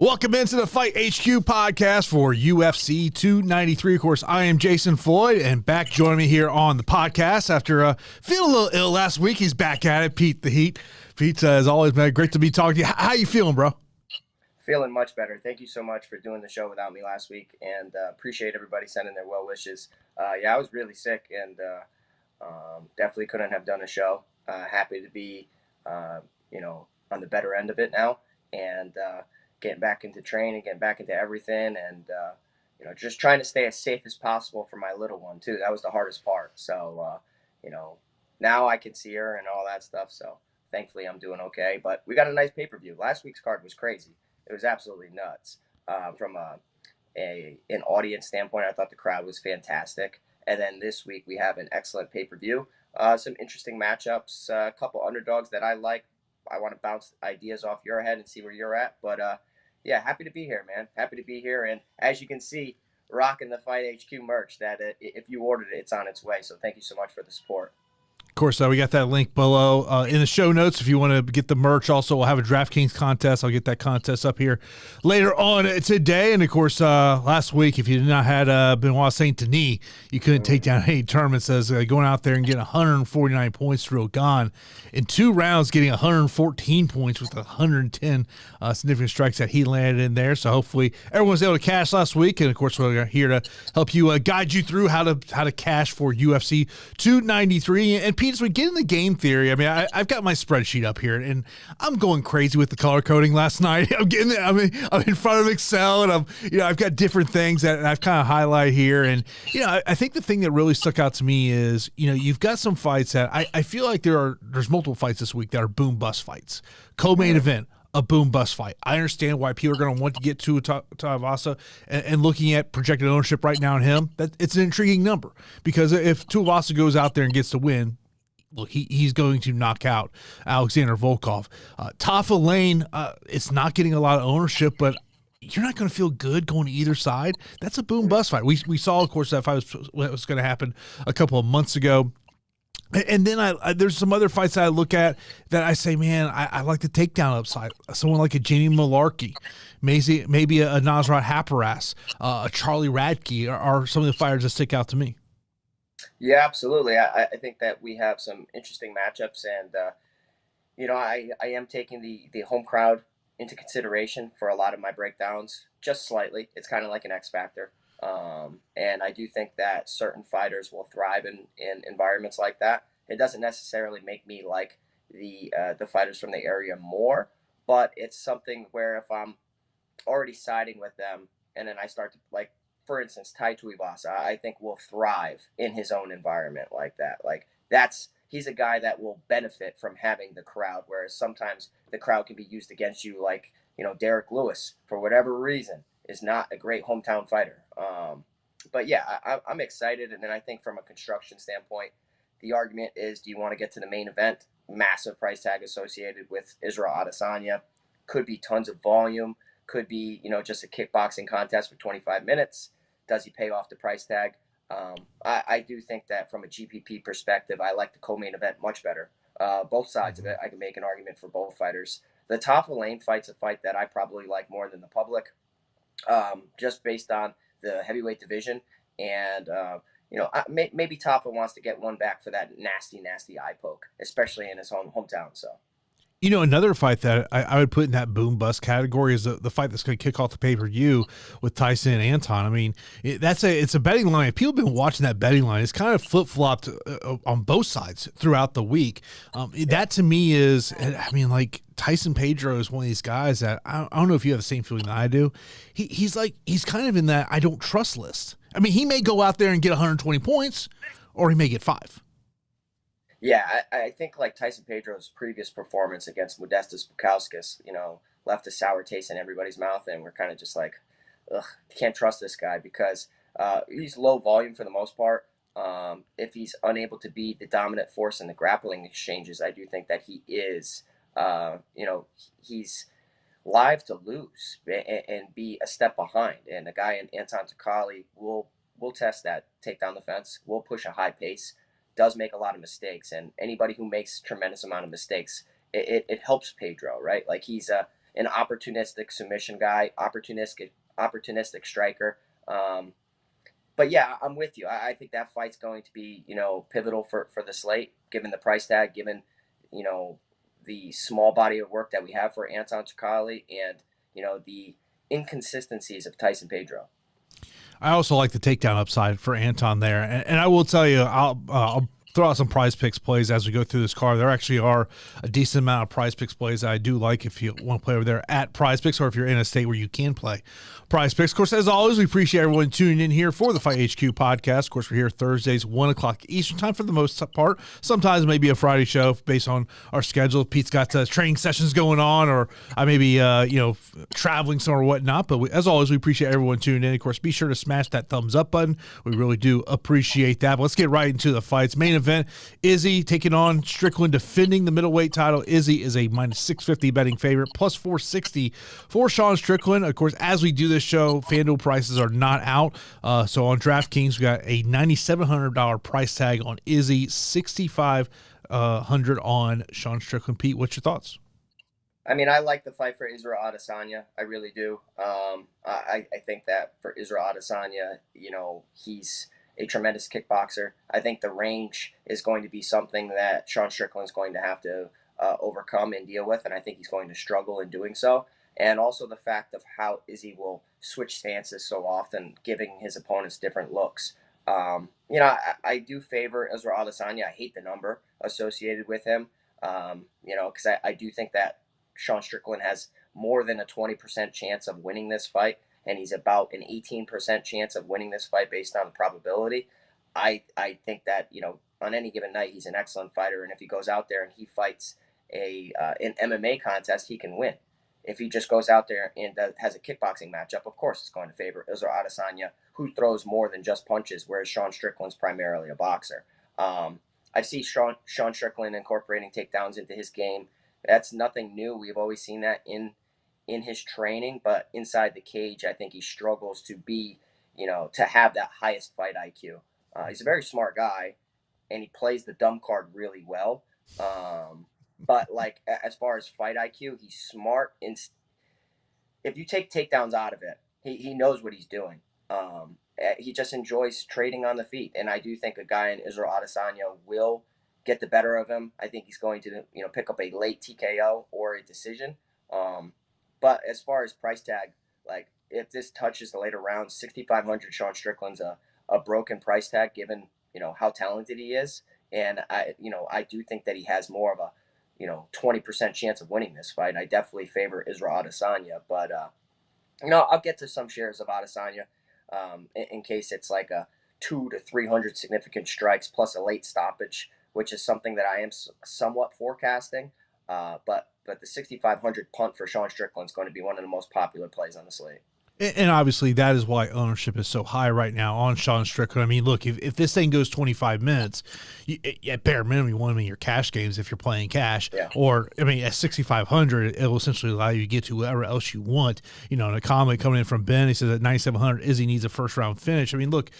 Welcome into the Fight HQ podcast for UFC 293. Of course, I am Jason Floyd, and back joining me here on the podcast after feeling a little ill last week. He's back at it, Pete the Heat. Pete, as always, man, great to be talking to you. How you feeling, bro? Feeling much better. Thank you so much for doing the show without me last week, and appreciate everybody sending their well wishes. I was really sick, and definitely couldn't have done a show. Happy to be, on the better end of it now, and getting back into training, getting back into everything, and just trying to stay as safe as possible for my little one too. That was the hardest part. So now I can see her and all that stuff. So thankfully I'm doing okay. But we got a nice pay-per-view. Last week's card was crazy. It was absolutely nuts. From an audience standpoint, I thought the crowd was fantastic. And then this week we have an excellent pay-per-view. Some interesting matchups, a couple underdogs that I like. I want to bounce ideas off your head and see where you're at. But yeah, happy to be here, man. Happy to be here. And as you can see, rocking the Fight HQ merch that if you ordered it, it's on its way. So thank you so much for the support. Of course, we got that link below in the show notes if you want to get the merch. Also, we'll have a DraftKings contest. I'll get that contest up here later on today. And, of course, last week, if you did not have Benoit Saint-Denis, you couldn't take down any tournaments. As going out there and getting 149 points to Rogan in 2 rounds, getting 114 points with 110 significant strikes that he landed in there. So hopefully everyone was able to cash last week. And, of course, we're here to help you guide you through how to cash for UFC 293. And Pete, as we get in the game theory, I mean, I've got my spreadsheet up here, and I'm going crazy with the color coding last night. I'm in front of Excel, and I've got different things that I've kind of highlighted here. And, I think the thing that really stuck out to me is, you've got some fights that I feel like there's multiple fights this week that are boom bust fights. Co-main event, a boom bust fight. I understand why people are going to want to get to Tuivasa, and looking at projected ownership right now on him, that it's an intriguing number, because if Tuivasa goes out there and gets the win, look, he's going to knock out Alexander Volkov. Tafa Lane, it's not getting a lot of ownership, but you're not going to feel good going to either side. That's a boom-bust fight. We saw, of course, that fight was going to happen a couple of months ago. And then there's some other fights that I look at that I say, man, I like the takedown upside. Someone like a Jamie Mullarkey, maybe a Nasrat Haqparast, a Charlie Radtke are some of the fighters that stick out to me. Yeah, absolutely. I think that we have some interesting matchups, and I am taking the home crowd into consideration for a lot of my breakdowns, just slightly. It's kind of like an X factor, and I do think that certain fighters will thrive in environments like that. It doesn't necessarily make me like the fighters from the area more, but it's something where if I'm already siding with them, and then I start to like. For instance, Tuivasa, I think will thrive in his own environment like that. He's a guy that will benefit from having the crowd, whereas sometimes the crowd can be used against you. Like, Derek Lewis, for whatever reason, is not a great hometown fighter. But yeah, I'm excited. And then I think from a construction standpoint, the argument is, do you want to get to the main event? Massive price tag associated with Israel Adesanya. Could be tons of volume. Could be, just a kickboxing contest for 25 minutes. Does he pay off the price tag? I do think that from a GPP perspective, I like the co-main event much better. Both sides of it, I can make an argument for both fighters. The Tafa Lane fight's a fight that I probably like more than the public, just based on the heavyweight division. And, maybe Tafa wants to get one back for that nasty, nasty eye poke, especially in his hometown. So. Another fight that I would put in that boom-bust category is the fight that's going to kick off the pay-per-view with Tyson and Anton. I mean, it's a betting line. If people have been watching that betting line, it's kind of flip-flopped on both sides throughout the week. That to me is, I mean, like, Tyson Pedro is one of these guys that I don't know if you have the same feeling that I do. He's kind of in that I don't trust list. I mean, he may go out there and get 120 points, or he may get 5. Yeah, I think like Tyson Pedro's previous performance against Modestas Bukauskas, left a sour taste in everybody's mouth, and we're kind of just like, ugh, can't trust this guy because he's low volume for the most part. If he's unable to be the dominant force in the grappling exchanges, I do think that he is, he's live to lose and be a step behind. And a guy in Anton Turkalj will test that, take down the fence, will push a high pace. Does make a lot of mistakes, and anybody who makes tremendous amount of mistakes, it helps Pedro, right? Like he's an opportunistic submission guy, opportunistic striker. But yeah, I'm with you. I think that fight's going to be, pivotal for the slate, given the price tag, given, you know, the small body of work that we have for Anton Turkalj, and, the inconsistencies of Tyson Pedro. I also like the takedown upside for Anton there. And I will tell you, I'll throw out some prize picks plays as we go through this card. There actually are a decent amount of prize picks plays that I do like if you want to play over there at prize picks, or if you're in a state where you can play prize picks. Of course, as always, we appreciate everyone tuning in here for the Fight HQ podcast. Of course, we're here Thursdays, 1 o'clock Eastern time for the most part. Sometimes maybe a Friday show based on our schedule. Pete's got training sessions going on, or I may be, traveling somewhere or whatnot. But as always, we appreciate everyone tuning in. Of course, be sure to smash that thumbs up button. We really do appreciate that. But let's get right into the fights. Main event, Izzy taking on Strickland, defending the middleweight title. Izzy is a minus 650 betting favorite, plus 460 for Sean Strickland. Of course, as we do this show, FanDuel prices are not out. So on DraftKings, we got a $9,700 price tag on Izzy, $6,500 on Sean Strickland. Pete, what's your thoughts? I mean, I like the fight for Israel Adesanya. I really do. I think that for Israel Adesanya, he's a tremendous kickboxer. I think the range is going to be something that Sean Strickland's going to have to overcome and deal with, and I think he's going to struggle in doing so. And also the fact of how Izzy will switch stances so often, giving his opponents different looks. I do favor Israel Adesanya. I hate the number associated with him, because I do think that Sean Strickland has more than a 20% chance of winning this fight, and he's about an 18% chance of winning this fight based on the probability. I think that, on any given night, he's an excellent fighter, and if he goes out there and he fights an MMA contest, he can win. If he just goes out there and has a kickboxing matchup, of course it's going to favor Israel Adesanya, who throws more than just punches, whereas Sean Strickland's primarily a boxer. I see Sean Strickland incorporating takedowns into his game. That's nothing new. We've always seen that in his training, but inside the cage, I think he struggles to be, to have that highest fight IQ. He's a very smart guy, and he plays the dumb card really well. But like as far as fight IQ, he's smart. And if you take takedowns out of it, he knows what he's doing. He just enjoys trading on the feet, and I do think a guy in Israel Adesanya will get the better of him. I think he's going to pick up a late TKO or a decision. But as far as price tag, like if this touches the later rounds, 6,500 Sean Strickland's a broken price tag given how talented he is, and I do think that he has more of a 20% chance of winning this fight. I definitely favor Israel Adesanya, but I'll get to some shares of Adesanya in case it's like a 200 to 300 significant strikes plus a late stoppage, which is something that I am somewhat forecasting. But the 6,500 punt for Sean Strickland is going to be one of the most popular plays on the slate. And obviously that is why ownership is so high right now on Sean Strickland. I mean, look, if this thing goes 25 minutes, at bare minimum, you want them in your cash games if you're playing cash. Yeah. Or, I mean, at 6,500, it will essentially allow you to get to whoever else you want. And a comment coming in from Ben, he says at 9,700, Izzy needs a first-round finish. I mean, look,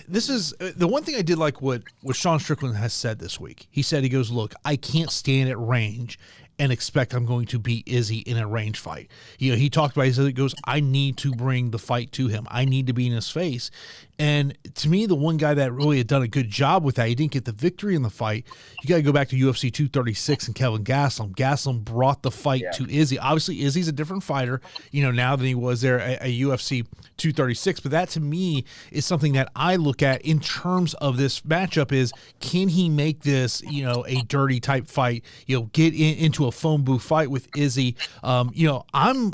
this is the one thing I did like what Sean Strickland has said this week. He said, he goes, look, I can't stand at range and expect I'm going to beat Izzy in a range fight. He talked about, he said, it goes, I need to bring the fight to him. I need to be in his face. And to me, the one guy that really had done a good job with that, he didn't get the victory in the fight. You got to go back to UFC 236 and Kelvin Gastelum. Gastelum brought the fight to Izzy. Obviously, Izzy's a different fighter, now than he was there at UFC 236. But that to me is something that I look at in terms of this matchup is, can he make this, a dirty type fight, get into a phone booth fight with Izzy? I'm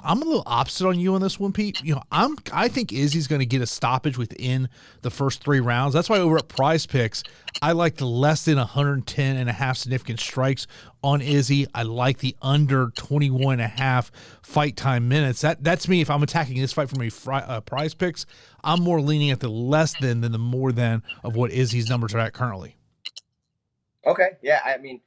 a little opposite on you on this one, Pete. I think Izzy's going to get a stoppage within the first 3 rounds. That's why over at Prize Picks, I like the less than 110 and a half significant strikes on Izzy. I like the under 21 and a half fight time minutes. That's me. If I'm attacking this fight from a Prize Picks, I'm more leaning at the less than the more than of what Izzy's numbers are at currently. Okay. Yeah. I mean,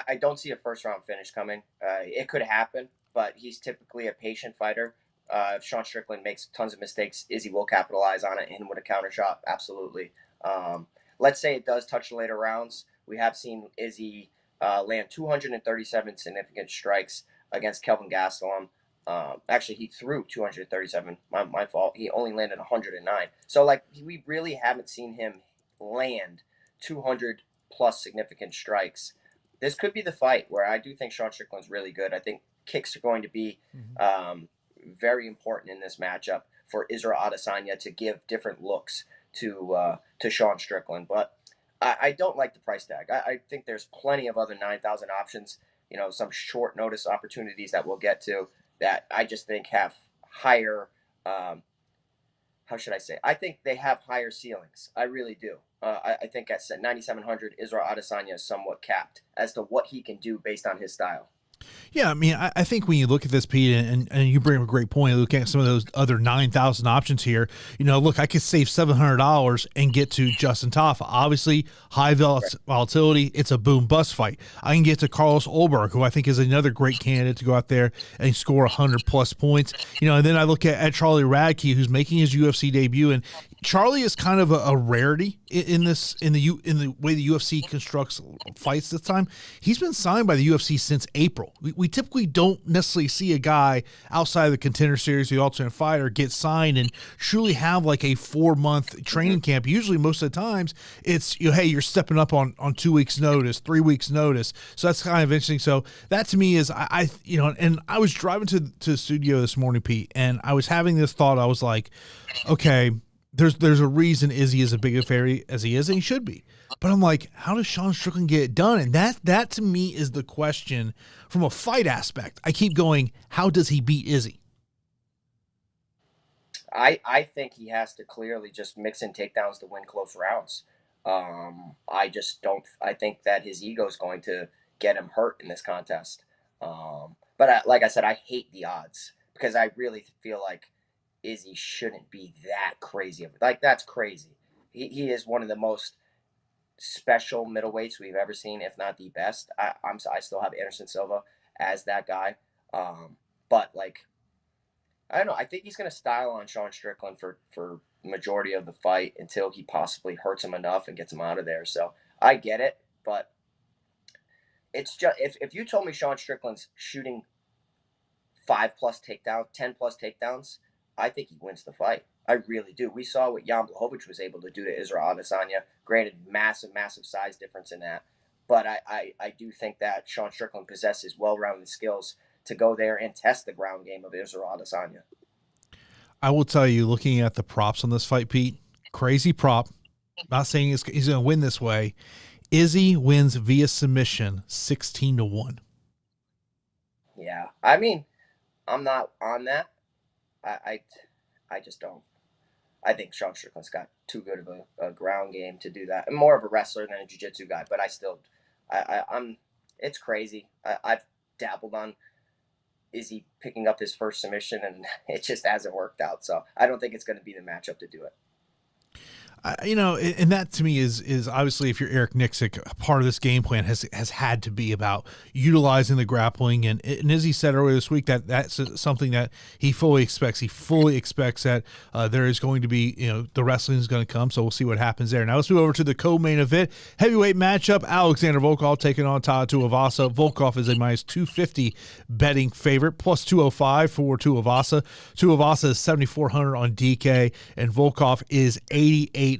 I don't see a first round finish coming. It could happen, but he's typically a patient fighter. If Sean Strickland makes tons of mistakes, Izzy will capitalize on it and with a counter shot. Absolutely. Let's say it does touch the later rounds. We have seen Izzy land 237 significant strikes against Kelvin Gastelum. Actually, he threw 237. My fault. He only landed 109. So, like, we really haven't seen him land 200 plus significant strikes. This could be the fight where I do think Sean Strickland's really good. I think kicks are going to be very important in this matchup for Israel Adesanya to give different looks to Sean Strickland. But I don't like the price tag. I think there's plenty of other 9,000 options, some short notice opportunities that we'll get to that I just think have higher, how should I say? I think they have higher ceilings. I really do. I think at 9,700, Israel Adesanya is somewhat capped as to what he can do based on his style. Yeah, I mean, I think when you look at this, Pete, and you bring up a great point, looking at some of those other 9,000 options here, look, I could save $700 and get to Justin Tafa. Obviously, high volatility. It's a boom-bust fight. I can get to Carlos Ulberg, who I think is another great candidate to go out there and score 100-plus points. And then I look at Charlie Radtke, who's making his UFC debut, and Charlie is kind of a rarity in the way the UFC constructs fights this time. He's been signed by the UFC since April. We typically don't necessarily see a guy outside of the Contender Series, the Ultimate Fighter, get signed and truly have like a 4-month training camp. Usually, most of the times, it's hey, you're stepping up on 2 weeks' notice, 3 weeks' notice. So that's kind of interesting. So that to me is and I was driving to the studio this morning, Pete, and I was having this thought. I was like, okay. There's a reason Izzy is a big affair as he is, and he should be. But I'm like, how does Sean Strickland get it done? And that to me is the question from a fight aspect. I keep going, how does he beat Izzy? I think he has to clearly just mix in takedowns to win close rounds. I just don't. I think that his ego is going to get him hurt in this contest. But like I said, I hate the odds because I really feel like Izzy shouldn't be that crazy. Like, that's crazy. He is one of the most special middleweights we've ever seen, if not the best. I still have Anderson Silva as that guy. But like, I don't know. I think he's going to style on Sean Strickland for majority of the fight until he possibly hurts him enough and gets him out of there. So I get it, but it's just if you told me Sean Strickland's shooting 5+ takedowns, 10+ takedowns, I think he wins the fight. I really do. We saw what Jan Blachowicz was able to do to Israel Adesanya. Granted, massive size difference in that. But I do think that Sean Strickland possesses well-rounded skills to go there and test the ground game of Israel Adesanya. I will tell you, looking at the props on this fight, Pete, crazy prop. Not saying he's going to win this way. Izzy wins via submission 16-1. Yeah. I mean, I'm not on that. I just don't. I think Sean Strickland's got too good of a ground game to do that. I'm more of a wrestler than a jiu-jitsu guy, but I'm. It's crazy. I've dabbled on Izzy picking up his first submission, and it just hasn't worked out. So I don't think it's going to be the matchup to do it. And that to me is obviously, if you're Eric Nixick, part of this game plan has had to be about utilizing the grappling. And as he said earlier this week, that's something that he fully expects. He fully expects that there is going to be, the wrestling is going to come. So we'll see what happens there. Now let's move over to the co-main event heavyweight matchup. Alexander Volkov taking on Tuivasa. Volkov is a -250 betting favorite, plus 205 for Tuivasa. Tuivasa is 7,400 on DK, and Volkov is 8,800.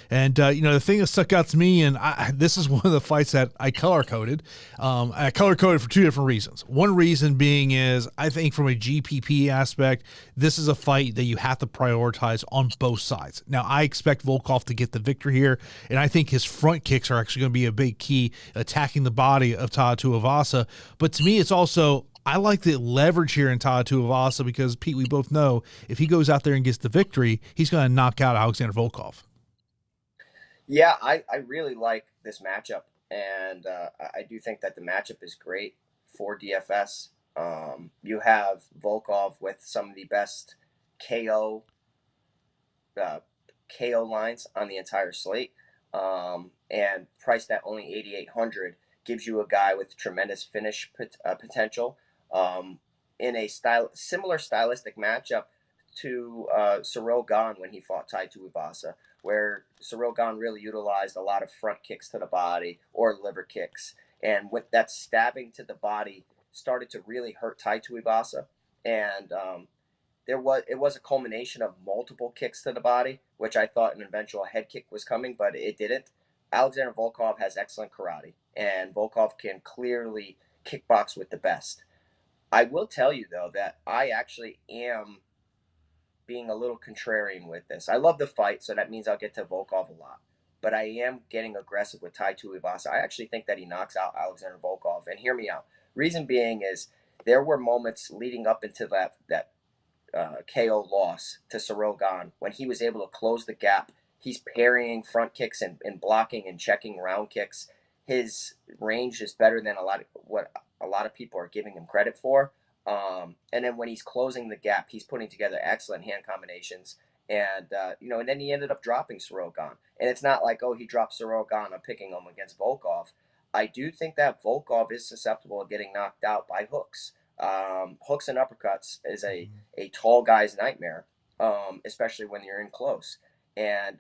And the thing that stuck out to me, and this is one of the fights that I color-coded. I color-coded for two different reasons. One reason being is I think from a GPP aspect, this is a fight that you have to prioritize on both sides. Now, I expect Volkov to get the victory here, and I think his front kicks are actually going to be a big key attacking the body of Tuivasa. But to me, it's also, I like the leverage here in Tuivasa because, Pete, we both know if he goes out there and gets the victory, he's going to knock out Alexander Volkov. Yeah, I really like this matchup, and I do think that the matchup is great for DFS. You have Volkov with some of the best KO lines on the entire slate, and priced at only 8,800 gives you a guy with tremendous finish potential. In a similar stylistic matchup to Ciryl Gane when he fought Tai Tuivasa, where Ciryl Gane really utilized a lot of front kicks to the body or liver kicks. And with that stabbing to the body started to really hurt Tai Tuivasa, and it was a culmination of multiple kicks to the body, which I thought an eventual head kick was coming, but it didn't. Alexander Volkov has excellent karate, and Volkov can clearly kickbox with the best. I will tell you though that I actually am being a little contrarian with this. I love the fight, so that means I'll get to Volkov a lot. But I am getting aggressive with Tai Tuivasa. I actually think that he knocks out Alexander Volkov. And hear me out. Reason being is there were moments leading up into that KO loss to Ciryl Gane when he was able to close the gap. He's parrying front kicks and blocking and checking round kicks. His range is better than what a lot of people are giving him credit for. And then when he's closing the gap, he's putting together excellent hand combinations. And, and then he ended up dropping Ciryl Gane. And it's not like, oh, he dropped Ciryl Gane, I'm picking him against Volkov. I do think that Volkov is susceptible of getting knocked out by hooks. Hooks and uppercuts is a tall guy's nightmare, especially when you're in close. And,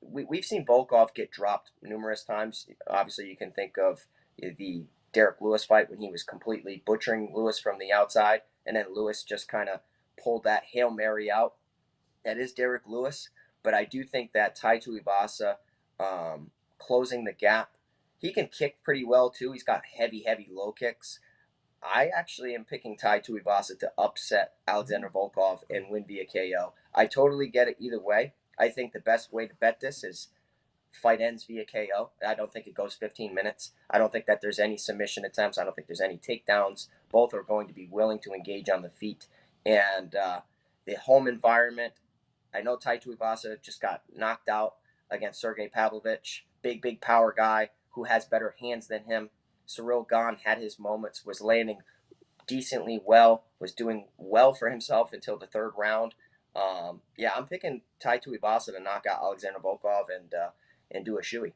we've seen Volkov get dropped numerous times. Obviously, you can think of the Derek Lewis fight when he was completely butchering Lewis from the outside, and then Lewis just kind of pulled that Hail Mary out. That is Derek Lewis, but I do think that Tai Tuivasa closing the gap, he can kick pretty well too. He's got heavy low kicks. I actually am picking Tai Tuivasa to upset Alexander Volkov and win via KO. I totally get it either way. I think the best way to bet this is fight ends via KO. I don't think it goes 15 minutes. I don't think that there's any submission attempts. I don't think there's any takedowns. Both are going to be willing to engage on the feet. And the home environment, I know Tai Tuivasa just got knocked out against Sergey Pavlovich, big power guy who has better hands than him. Ciryl Gane had his moments, was landing decently well, was doing well for himself until the third round. I'm picking Tai Tuivasa to knock out Alexander Volkov and do a shoey.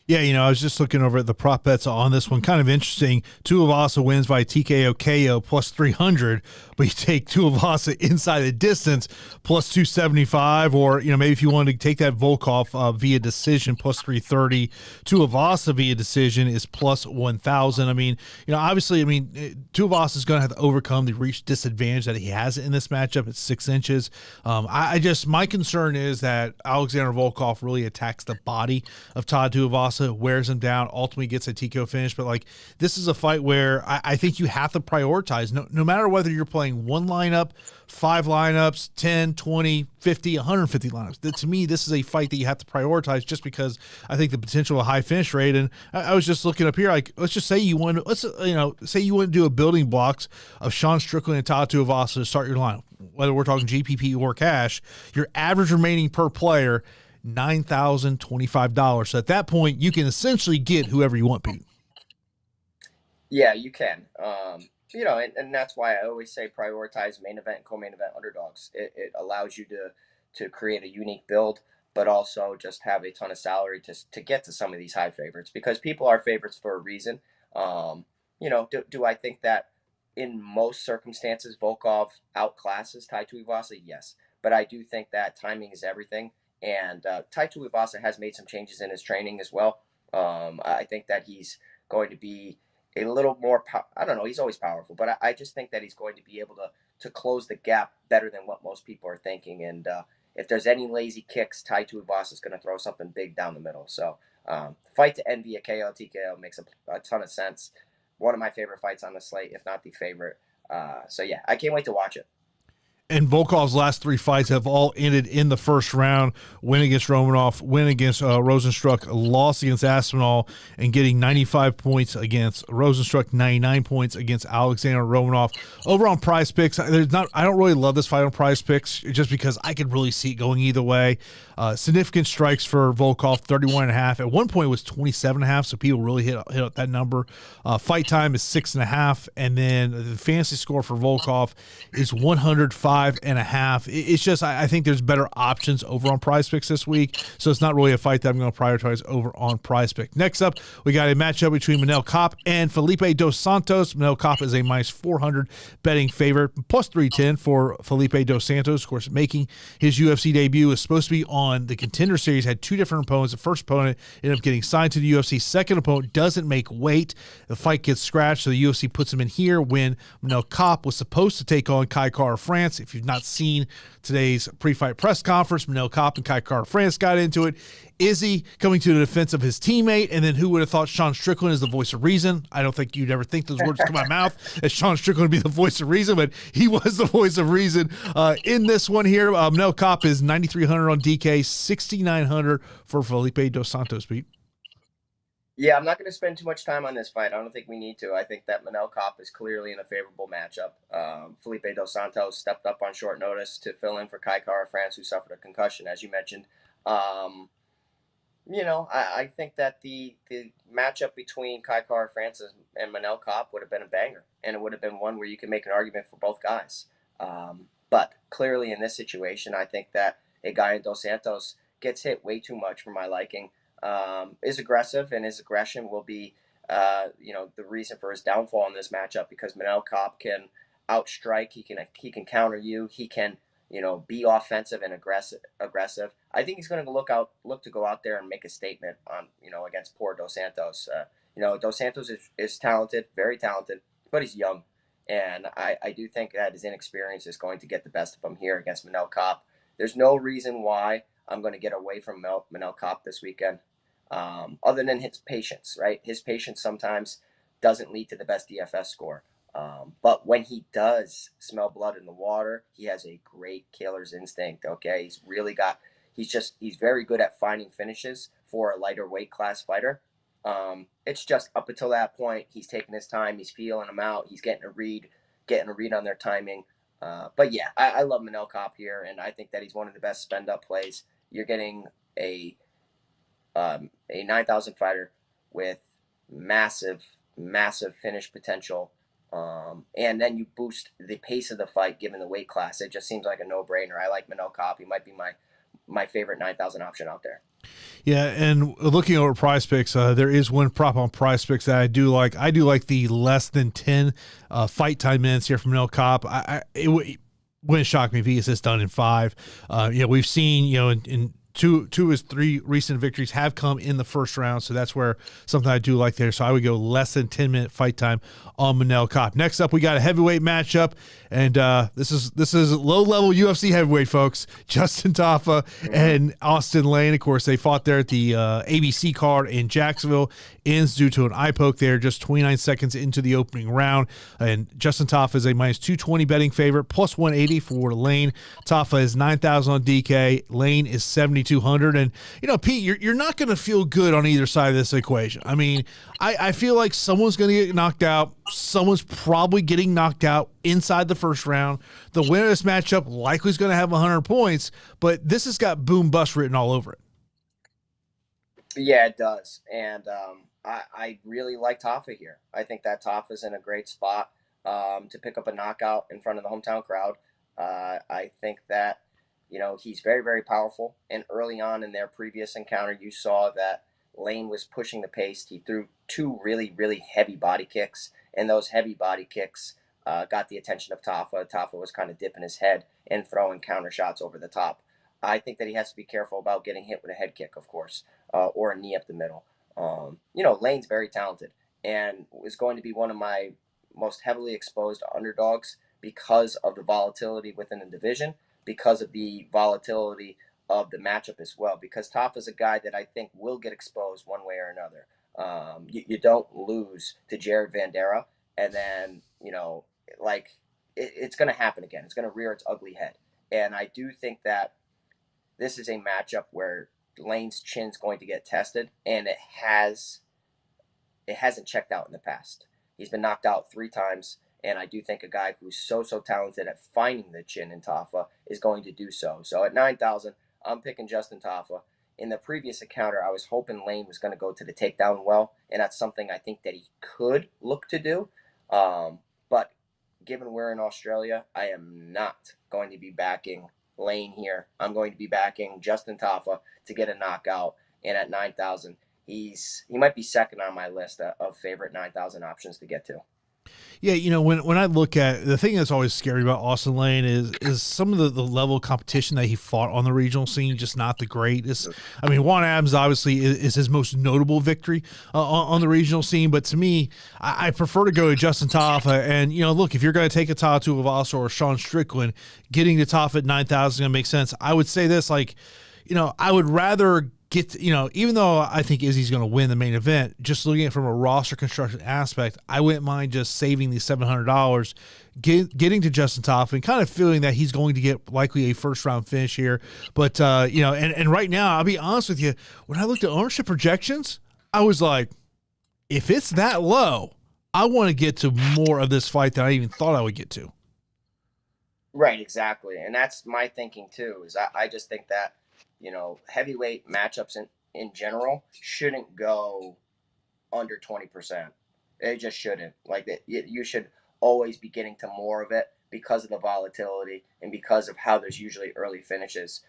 Yeah, I was just looking over at the prop bets on this one. Kind of interesting. Tuivasa wins by TKO KO plus 300, but you take Tuivasa inside the distance plus 275, or maybe if you wanted to take that Volkov via decision plus 330, Tuivasa via decision is plus 1,000. Obviously, Tuivasa is going to have to overcome the reach disadvantage that he has in this matchup at 6 inches. My concern is that Alexander Volkov really attacks the body of Todd Tuivasa, wears him down, ultimately gets a TKO finish. But this is a fight where I think you have to prioritize no matter whether you're playing one lineup, 5 lineups, 10, 20, 50, 150 lineups. To me, this is a fight that you have to prioritize just because I think the potential of a high finish rate. And I was just looking up here, let's just say you want to do a building blocks of Sean Strickland and Todd Tuivasa to start your lineup, whether we're talking GPP or cash. Your average remaining per player, $9,025. So at that point, you can essentially get whoever you want, Pete. Yeah, you can. And that's why I always say prioritize main event and co-main event underdogs. It allows you to create a unique build, but also just have a ton of salary to get to some of these high favorites, because people are favorites for a reason. Do I think that in most circumstances Volkov outclasses Tai Tuivasa? Yes, but I do think that timing is everything. And Tai Tuivasa has made some changes in his training as well. I think that he's going to be a little more, I don't know, he's always powerful, but I just think that he's going to be able to close the gap better than what most people are thinking. And if there's any lazy kicks, Tai Tuivasa is going to throw something big down the middle. So fight to end via KO, TKO makes a ton of sense. One of my favorite fights on the slate, if not the favorite. I can't wait to watch it. And Volkov's last 3 fights have all ended in the first round. Win against Romanov, win against Rosenstruck, loss against Aspinall, and getting 95 points against Rosenstruck, 99 points against Alexander Romanov. Over on Prize Picks, I don't really love this fight on Prize Picks just because I could really see it going either way. Significant strikes for Volkov, 31.5. At one point it was 27.5, so people really hit that number. Fight time is 6.5, and then the fantasy score for Volkov is 105. 45.5. It's just, I think there's better options over on Prize Picks this week, so it's not really a fight that I'm going to prioritize over on Prize Pick. Next up, we got a matchup between Manel Kape and Felipe dos Santos. Manel Kape is a minus 400 betting favorite, plus 310 for Felipe dos Santos. Of course, making his UFC debut, is supposed to be on the Contender Series, had two different opponents. The first opponent ended up getting signed to the UFC. Second opponent doesn't make weight. The fight gets scratched, so the UFC puts him in here when Manel Kape was supposed to take on Kai Kara-France. If you've not seen today's pre-fight press conference, Manel Kape and Kai Kara-France got into it. Is he coming to the defense of his teammate? And then who would have thought Sean Strickland is the voice of reason? I don't think you'd ever think those words come out of my mouth as Sean Strickland would be the voice of reason, but he was the voice of reason in this one here. Manel Kape is 9,300 on DK, 6,900 for Felipe dos Santos, Pete. Yeah, I'm not going to spend too much time on this fight. I don't think we need to. I think that Manel Kape is clearly in a favorable matchup. Felipe dos Santos stepped up on short notice to fill in for Kai Kara-France, who suffered a concussion, as you mentioned. I think that the matchup between Kai Kara-France and Manel Kape would have been a banger, and it would have been one where you could make an argument for both guys. But clearly in this situation, I think that a guy in Dos Santos gets hit way too much for my liking, is aggressive, and his aggression will be, the reason for his downfall in this matchup, because Manel Kape can outstrike, he can counter you, he can be offensive and aggressive. I think he's going to look to go out there and make a statement on, against poor Dos Santos. Dos Santos is talented, very talented, but he's young. And I do think that his inexperience is going to get the best of him here against Manel Kape. There's no reason why I'm going to get away from Manel Kape this weekend, other than his patience, right? His patience sometimes doesn't lead to the best DFS score. But when he does smell blood in the water, he has a great killer's instinct. Okay, he's very good at finding finishes for a lighter weight class fighter. It's just up until that point, he's taking his time, he's feeling them out, he's getting a read on their timing. But yeah, I love Manel Kape here, and I think that he's one of the best spend up plays. You're getting a 9,000 fighter with massive finish potential. And then you boost the pace of the fight given the weight class. It just seems like a no-brainer. I like Manel Kape. He might be my favorite 9,000 option out there. Yeah, and looking over Prize Picks, there is one prop on Prize Picks that I do like. I do like the less than 10 fight time minutes here from Manel Kape. It wouldn't shock me if he gets this done in 5. We've seen, in two of his 3 recent victories have come in the first round, so that's where something I do like there. So I would go less than 10-minute fight time on Manel Kape. Next up, we got a heavyweight matchup, and this is low-level UFC heavyweight, folks. Justin Tafa and Austen Lane. Of course, they fought there at the ABC card in Jacksonville. Ends due to an eye poke there, just 29 seconds into the opening round. And Justin Tafa is a minus 220 betting favorite, plus 180 for Lane. Tafa is 9,000 on DK. Lane is 7,200. And, Pete, you're not going to feel good on either side of this equation. I mean, I feel like someone's going to get knocked out. Someone's probably getting knocked out inside the first round. The winner of this matchup likely is going to have 100 points, but this has got boom bust written all over it. Yeah, it does. And I really like Tafa here. I think that Tafa's in a great spot to pick up a knockout in front of the hometown crowd. I think that, he's very, very powerful. And early on in their previous encounter, you saw that Lane was pushing the pace. He threw 2 really, really heavy body kicks, and those heavy body kicks got the attention of Tafa. Tafa was kind of dipping his head and throwing counter shots over the top. I think that he has to be careful about getting hit with a head kick, of course, or a knee up the middle. Lane's very talented and is going to be one of my most heavily exposed underdogs because of the volatility within the division, because of the volatility of the matchup as well, because Tafa's a guy that I think will get exposed one way or another. You don't lose to Jared Vandera, and then, it's going to happen again. It's going to rear its ugly head. And I do think that this is a matchup where Lane's chin's going to get tested, and it hasn't checked out in the past. He's been knocked out 3 times, and I do think a guy who's so talented at finding the chin in Tafa is going to do so. So at 9,000, I'm picking Justin Tafa. In the previous encounter, I was hoping Lane was going to go to the takedown well, and that's something I think that he could look to do. But given we're in Australia, I am not going to be backing Lane here. I'm going to be backing Justin Tafa to get a knockout. And at 9,000, he might be second on my list of favorite 9,000 options to get to. Yeah, when I look at the thing that's always scary about Austen Lane is some of the level of competition that he fought on the regional scene, just not the greatest. I mean, Juan Adams obviously is his most notable victory on the regional scene, but to me, I prefer to go to Justin Tafa. And look, if you're going to take a Tuivasa or Sean Strickland, getting to Tafa at 9,000 is going to make sense. I would say this, I would rather even though I think Izzy's going to win the main event, just looking at it from a roster construction aspect, I wouldn't mind just saving the $700, getting to Justin Tafa and kind of feeling that he's going to get likely a first round finish here. But, and right now, I'll be honest with you, when I looked at ownership projections, I was like, if it's that low, I want to get to more of this fight than I even thought I would get to. Right, exactly. And that's my thinking too, is I just think that, heavyweight matchups in general shouldn't go under 20%. They just shouldn't. You should always be getting to more of it because of the volatility and because of how there's usually early finishes.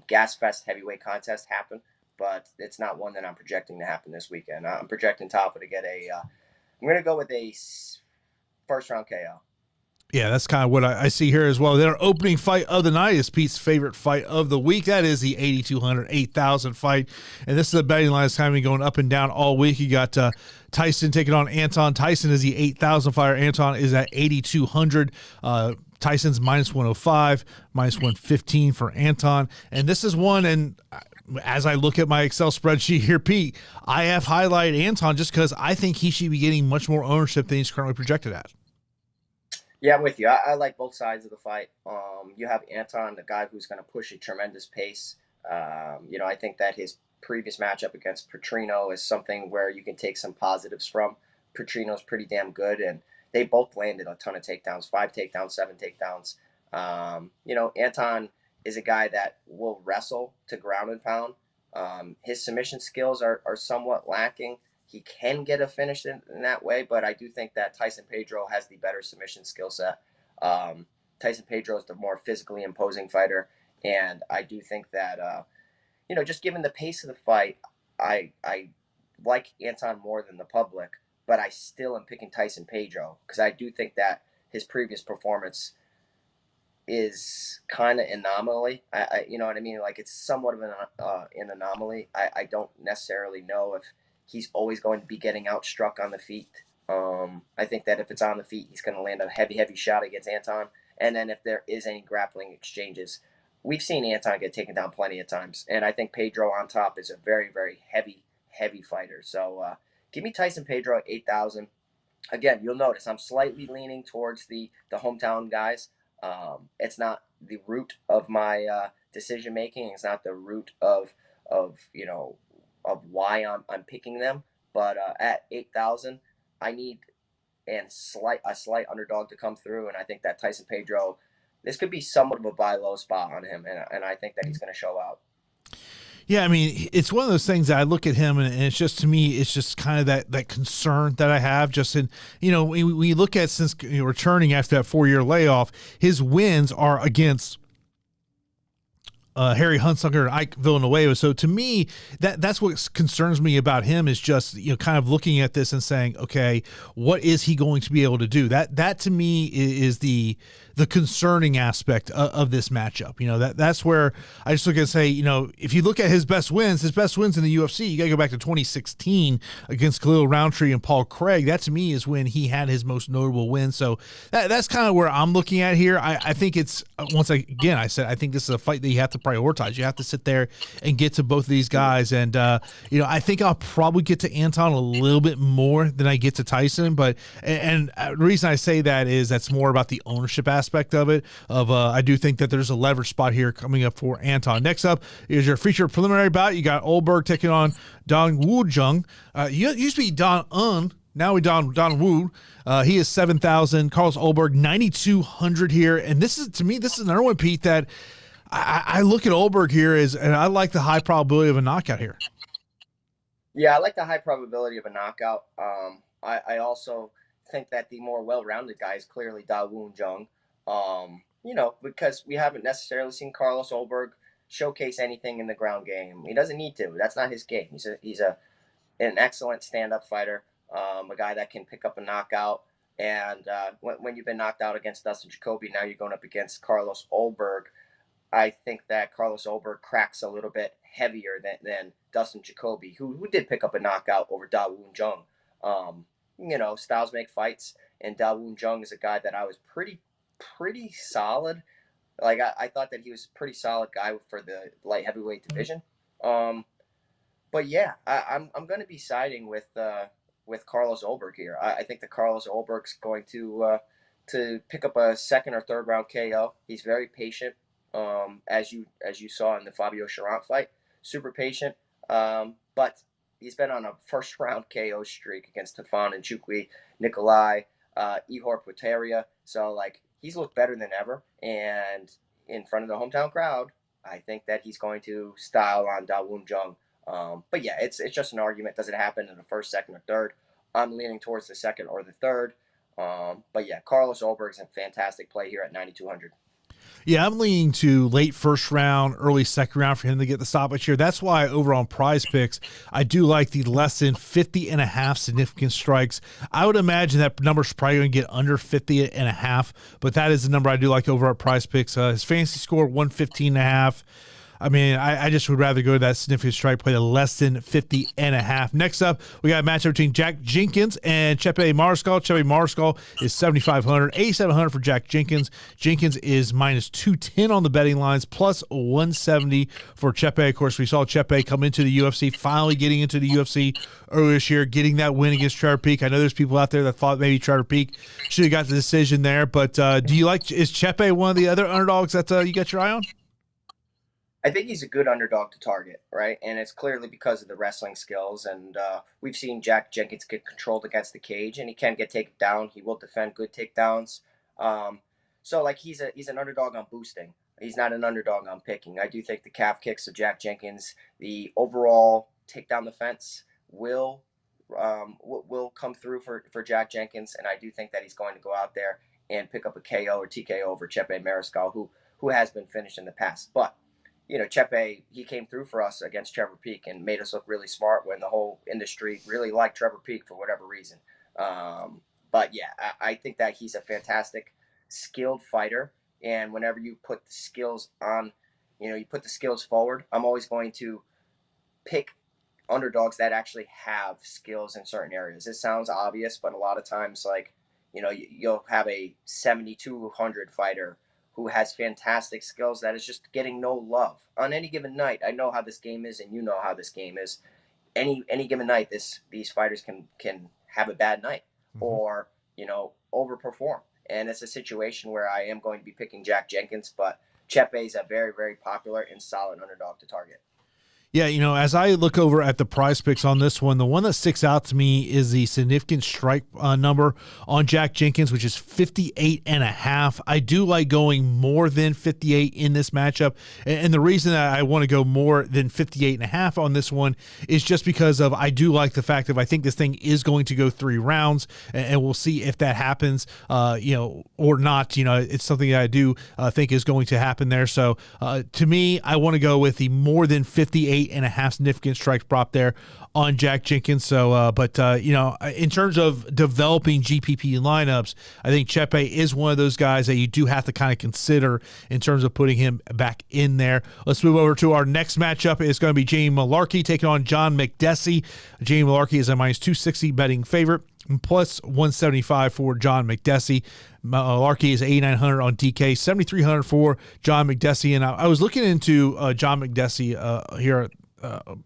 Gas Fest heavyweight contests happen, but it's not one that I'm projecting to happen this weekend. I'm projecting Tafa to get I'm going to go with a first round KO. Yeah, that's kind of what I see here as well. Their opening fight of the night is Pete's favorite fight of the week. That is the 8,200, 8,000 fight. And this is a betting line that's kind of going up and down all week. You got Tyson taking on Anton. Tyson is the 8,000 fighter. Anton is at 8,200. Tyson's minus 105, minus 115 for Anton. And this is one, and as I look at my Excel spreadsheet here, Pete, I have highlighted Anton just because I think he should be getting much more ownership than he's currently projected at. Yeah, I'm with you. I like both sides of the fight. You have Anton, the guy who's going to push a tremendous pace. I think that his previous matchup against Petrino is something where you can take some positives from. Petrino's pretty damn good, and they both landed a ton of takedowns, 5 takedowns, 7 takedowns. Anton is a guy that will wrestle to ground and pound. His submission skills are somewhat lacking. He can get a finish in that way, but I do think that Tyson Pedro has the better submission skill set. Tyson Pedro is the more physically imposing fighter, and I do think that, just given the pace of the fight, I like Anton more than the public, but I still am picking Tyson Pedro because I do think that his previous performance is kind of anomaly. You know what I mean? It's somewhat of an anomaly. I don't necessarily know if he's always going to be getting outstruck on the feet. I think that if it's on the feet, he's going to land a heavy, heavy shot against Anton. And then if there is any grappling exchanges, we've seen Anton get taken down plenty of times. And I think Pedro on top is a very, very heavy, heavy fighter. So give me Tyson Pedro at 8,000. Again, you'll notice I'm slightly leaning towards the hometown guys. It's not the root of my decision making. It's not the root of why I'm picking them, but at 8,000, I need a slight underdog to come through, and I think that Tyson Pedro, this could be somewhat of a buy low spot on him, and I think that he's going to show out. Yeah, I mean, it's one of those things that I look at him, and it's just, to me, it's just kind of that concern that I have. Just in, we look at since returning after that 4-year layoff, his wins are against Harry Hunsucker and Ike Villanueva. So to me, that's what concerns me about him is just, kind of looking at this and saying, okay, what is he going to be able to do? That to me is the concerning aspect of this matchup. That's where I just look at and say, if you look at his best wins in the UFC, you got to go back to 2016 against Khalil Roundtree and Paul Craig. That to me is when he had his most notable win. So that's kind of where I'm looking at here. I think it's, once again, I think this is a fight that you have to prioritize. You have to sit there and get to both of these guys. And, I think I'll probably get to Anton a little bit more than I get to Tyson. But, and the reason I say that is that's more about the ownership aspect of it. I do think that there's a leverage spot here coming up for Anton. Next up is your featured preliminary bout. You got Ulberg taking on Dong Woo Jung. Used to be Don Un. Now we Don Woo. He is 7,000. Carlos Ulberg 9,200 here. And this is another one, Pete, that I look at Ulberg here and I like the high probability of a knockout here. Yeah, I like the high probability of a knockout. I also think that the more well-rounded guy is clearly Woon Jung. Because we haven't necessarily seen Carlos Ulberg showcase anything in the ground game. He doesn't need to. That's not his game. He's an excellent stand-up fighter, a guy that can pick up a knockout. And when you've been knocked out against Dustin Jacoby, now you're going up against Carlos Ulberg. I think that Carlos Ulberg cracks a little bit heavier than Dustin Jacoby, who did pick up a knockout over Woon Jung. Styles make fights, and Woon Jung is a guy that I was pretty solid. Like I thought that he was a pretty solid guy for the light heavyweight division. But yeah, I'm going to be siding with Carlos Ulberg here. I think that Carlos Ulberg's going to pick up a second or third round KO. He's very patient, as you saw in the Fabio Charant fight, super patient. But he's been on a first round KO streak against Tafan and Chukwi, Nikolai, Ihor Puteria. So like he's looked better than ever, and in front of the hometown crowd, I think that he's going to style on Woon Jung. But yeah, it's just an argument. Does it happen in the first, second, or third? I'm leaning towards the second or the third. But yeah, Carlos Ulberg's a fantastic play here at 9,200. Yeah, I'm leaning to late first round, early second round for him to get the stoppage here. That's why over on Prize Picks, I do like the less than 50.5 significant strikes. I would imagine that number's probably going to get under 50.5, but that is the number I do like over at Prize Picks. His fantasy score, 115.5. I mean, I just would rather go to that significant strike play to less than 50.5. Next up, we got a matchup between Jack Jenkins and Chepe Mariscal. Chepe Mariscal is 7,500, 8,700 for Jack Jenkins. Jenkins is minus 210 on the betting lines, plus 170 for Chepe. Of course, we saw Chepe come into the UFC, finally getting into the UFC earlier this year, getting that win against Trevor Peek. I know there's people out there that thought maybe Trevor Peek should have got the decision there, but is Chepe one of the other underdogs that you got your eye on? I think he's a good underdog to target, right? And it's clearly because of the wrestling skills. And we've seen Jack Jenkins get controlled against the cage, and he can get taken down. He will defend good takedowns. So like he's an underdog on boosting. He's not an underdog on picking. I do think the calf kicks of Jack Jenkins, the overall takedown defense will come through for Jack Jenkins, and I do think that he's going to go out there and pick up a KO or TKO over Chepe Mariscal, who has been finished in the past, but. Chepe, he came through for us against Trevor Peek and made us look really smart when the whole industry really liked Trevor Peek for whatever reason. But yeah, I think that he's a fantastic, skilled fighter. And whenever you put the skills on, you put the skills forward, I'm always going to pick underdogs that actually have skills in certain areas. It sounds obvious, but a lot of times, like, you'll have a 7,200 fighter who has fantastic skills that is just getting no love on any given night. I know how this game is, and you know how this game is. Any given night, these fighters can have a bad night or overperform, and it's a situation where I am going to be picking Jack Jenkins, but Chepe is a very, very popular and solid underdog to target. Yeah, as I look over at the Prize Picks on this one, the one that sticks out to me is the significant strike number on Jack Jenkins, which is 58.5. I do like going more than 58 in this matchup, and the reason that I want to go more than 58.5 on this one is just because I do like the fact that I think this thing is going to go 3 rounds, and we'll see if that happens, or not. It's something that I do think is going to happen there. So to me, I want to go with the more than 58.5 significant strike prop there on Jack Jenkins. So, in terms of developing GPP lineups, I think Chepe is one of those guys that you do have to kind of consider in terms of putting him back in there. Let's move over to our next matchup. It's going to be Jamie Mullarkey taking on John Makdessi. Jamie Mullarkey is a minus 260 betting favorite, plus 175 for John Makdessi. Mullarkey is 8,900 on DK, 7,300 for John Makdessi. And I was looking into John Makdessi here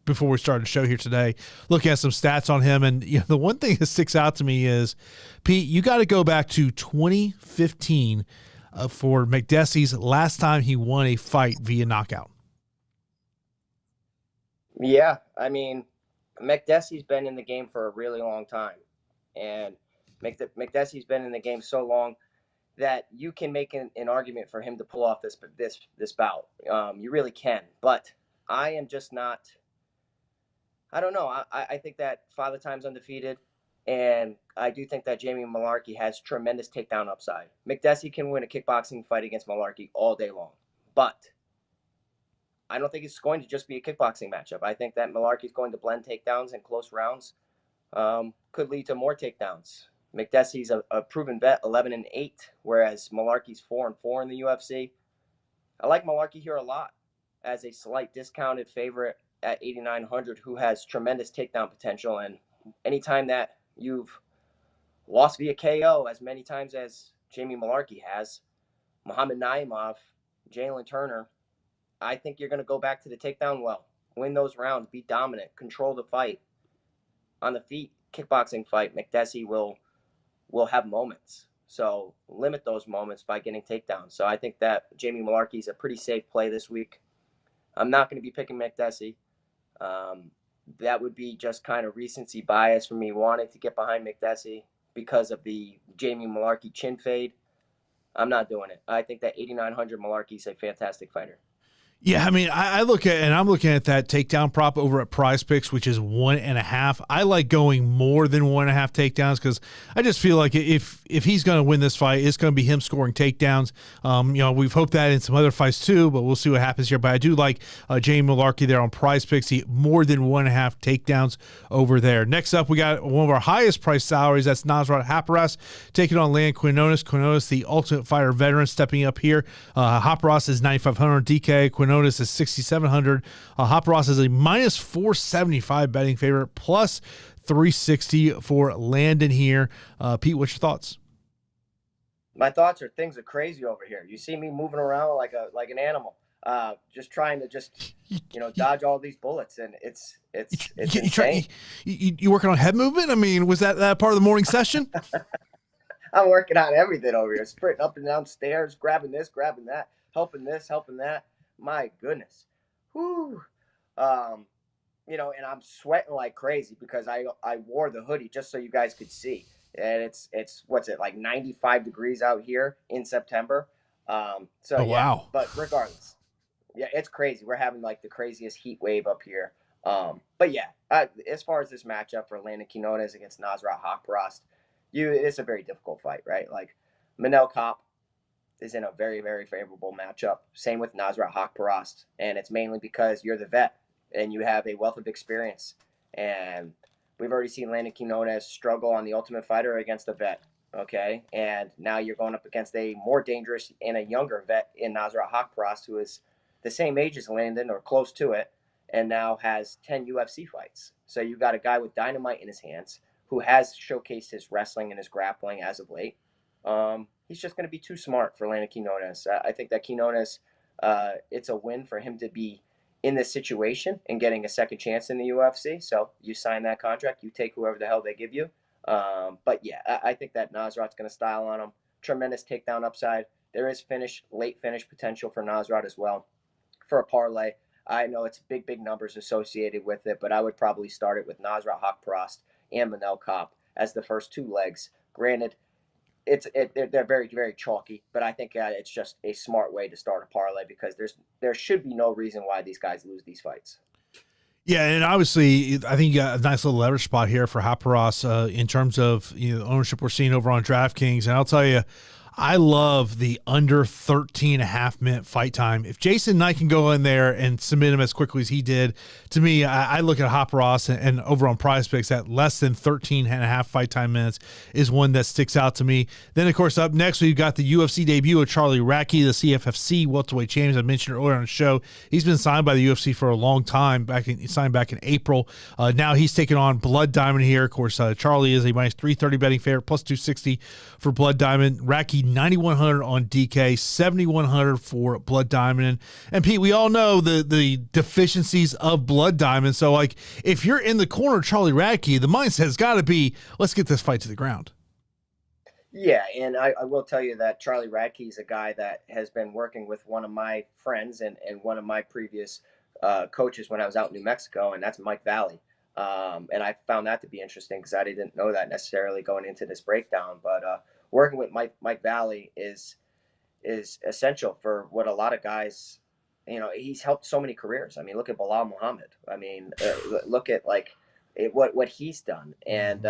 before we started the show here today, looking at some stats on him. And the one thing that sticks out to me is, Pete, you got to go back to 2015 for Makdessi's last time he won a fight via knockout. Yeah, I mean, Makdessi's been in the game for a really long time. And Makdessi's been in the game so long that you can make an argument for him to pull off this bout. You really can. But I am just not. I don't know. I think that 5 times undefeated, And I do think that Jamie Mullarkey has tremendous takedown upside. Makdessi can win a kickboxing fight against Mullarkey all day long. But I don't think it's going to just be a kickboxing matchup. I think that Mullarkey is going to blend takedowns and close rounds. Could lead to more takedowns. Makdessi's a proven vet, 11-8, whereas Mullarkey's 4-4 in the UFC. I like Mullarkey here a lot as a slight discounted favorite at 8,900, who has tremendous takedown potential. And anytime that you've lost via KO as many times as Jamie Mullarkey has, Muhammad Naimov, Jalen Turner, I think you're going to go back to the takedown well, win those rounds, be dominant, control the fight. On the feet, kickboxing fight, Makdessi will have moments. So limit those moments by getting takedowns. So I think that Jamie Mullarkey is a pretty safe play this week. I'm not going to be picking Makdessi. That would be just kind of recency bias for me wanting to get behind Makdessi because of the Jamie Mullarkey chin fade. I'm not doing it. I think that 8,900 Mullarkey is a fantastic fighter. Yeah, I mean, I look at, and I'm looking at that takedown prop over at Prize Picks, which is 1.5. I like going more than 1.5 takedowns because I just feel like if he's going to win this fight, it's going to be him scoring takedowns. We've hoped that in some other fights too, but we'll see what happens here. But I do like Jamie Mullarkey there on Prize Picks. He more than 1.5 takedowns over there. Next up, we got one of our highest price salaries. That's Nasrat Haqparast taking on Landon Quinones. Quinones, the Ultimate Fighter veteran, stepping up here. Haqparast is 9,500. DK Quinones is 6,700. Haqparast is a minus 475 betting favorite, plus 360 for Landon here. Pete, what's your thoughts? My thoughts are things are crazy over here. You see me moving around like an animal, just trying to dodge all these bullets, and it's insane. You working on head movement? I mean, was that part of the morning session? I'm working on everything over here, sprinting up and down stairs, grabbing this, grabbing that, helping this, helping that. My goodness. Whew. And I'm sweating like crazy because I wore the hoodie just so you guys could see. And it's what's it, like 95 degrees out here in September. Wow. But regardless, yeah, it's crazy. We're having like the craziest heat wave up here. But yeah, as far as this matchup for Landon Quinones against Nasrat Haqparast, it's a very difficult fight, right? Like Manel Kape is in a very, very favorable matchup. Same with Nasrat Haqparast. And it's mainly because you're the vet and you have a wealth of experience. And we've already seen Landon Quinones struggle on the Ultimate Fighter against a vet. Okay. And now you're going up against a more dangerous and a younger vet in Nasrat Haqparast, who is the same age as Landon or close to it, and now has 10 UFC fights. So you've got a guy with dynamite in his hands who has showcased his wrestling and his grappling as of late. He's just going to be too smart for Landon Quinones. I think that Quinones, it's a win for him to be in this situation and getting a second chance in the UFC. So you sign that contract, you take whoever the hell they give you. But yeah, I think that Nasrat's going to style on him. Tremendous takedown upside. There is late finish potential for Nasrat as well. For a parlay, I know it's big numbers associated with it, but I would probably start it with Nasrat Haqparast and Manel Kape as the first two legs. Granted, they're very, very chalky, but I think it's just a smart way to start a parlay because there should be no reason why these guys lose these fights. Yeah, and obviously, I think you got a nice little leverage spot here for Haqparast in terms of ownership we're seeing over on DraftKings, and I'll tell you, I love the under 13.5 minute fight time. If Jason Knight can go in there and submit him as quickly as he did, to me, I look at Haqparast and over on Prize Picks at less than 13.5 fight time minutes is one that sticks out to me. Then, of course, up next, we've got the UFC debut of Charlie Radtke, the CFFC welterweight champion. I mentioned earlier on the show. He's been signed by the UFC for a long time. He signed back in April. Now he's taking on Blood Diamond here. Of course, Charlie is a minus 330 betting favorite, plus 260 for Blood Diamond. Radtke 9,100 on DK, 7,100 for Blood Diamond. And Pete, we all know the deficiencies of Blood Diamond. So, like, if you're in the corner of Charlie Radtke, the mindset's got to be, let's get this fight to the ground. Yeah, and I will tell you that Charlie Radtke is a guy that has been working with one of my friends and one of my previous coaches when I was out in New Mexico, and that's Mike Valley. And I found that to be interesting because I didn't know that necessarily going into this breakdown. But working with Mike Valley is essential for what a lot of guys, he's helped so many careers. I mean, look at Bilal Muhammad. I mean, look at what he's done. And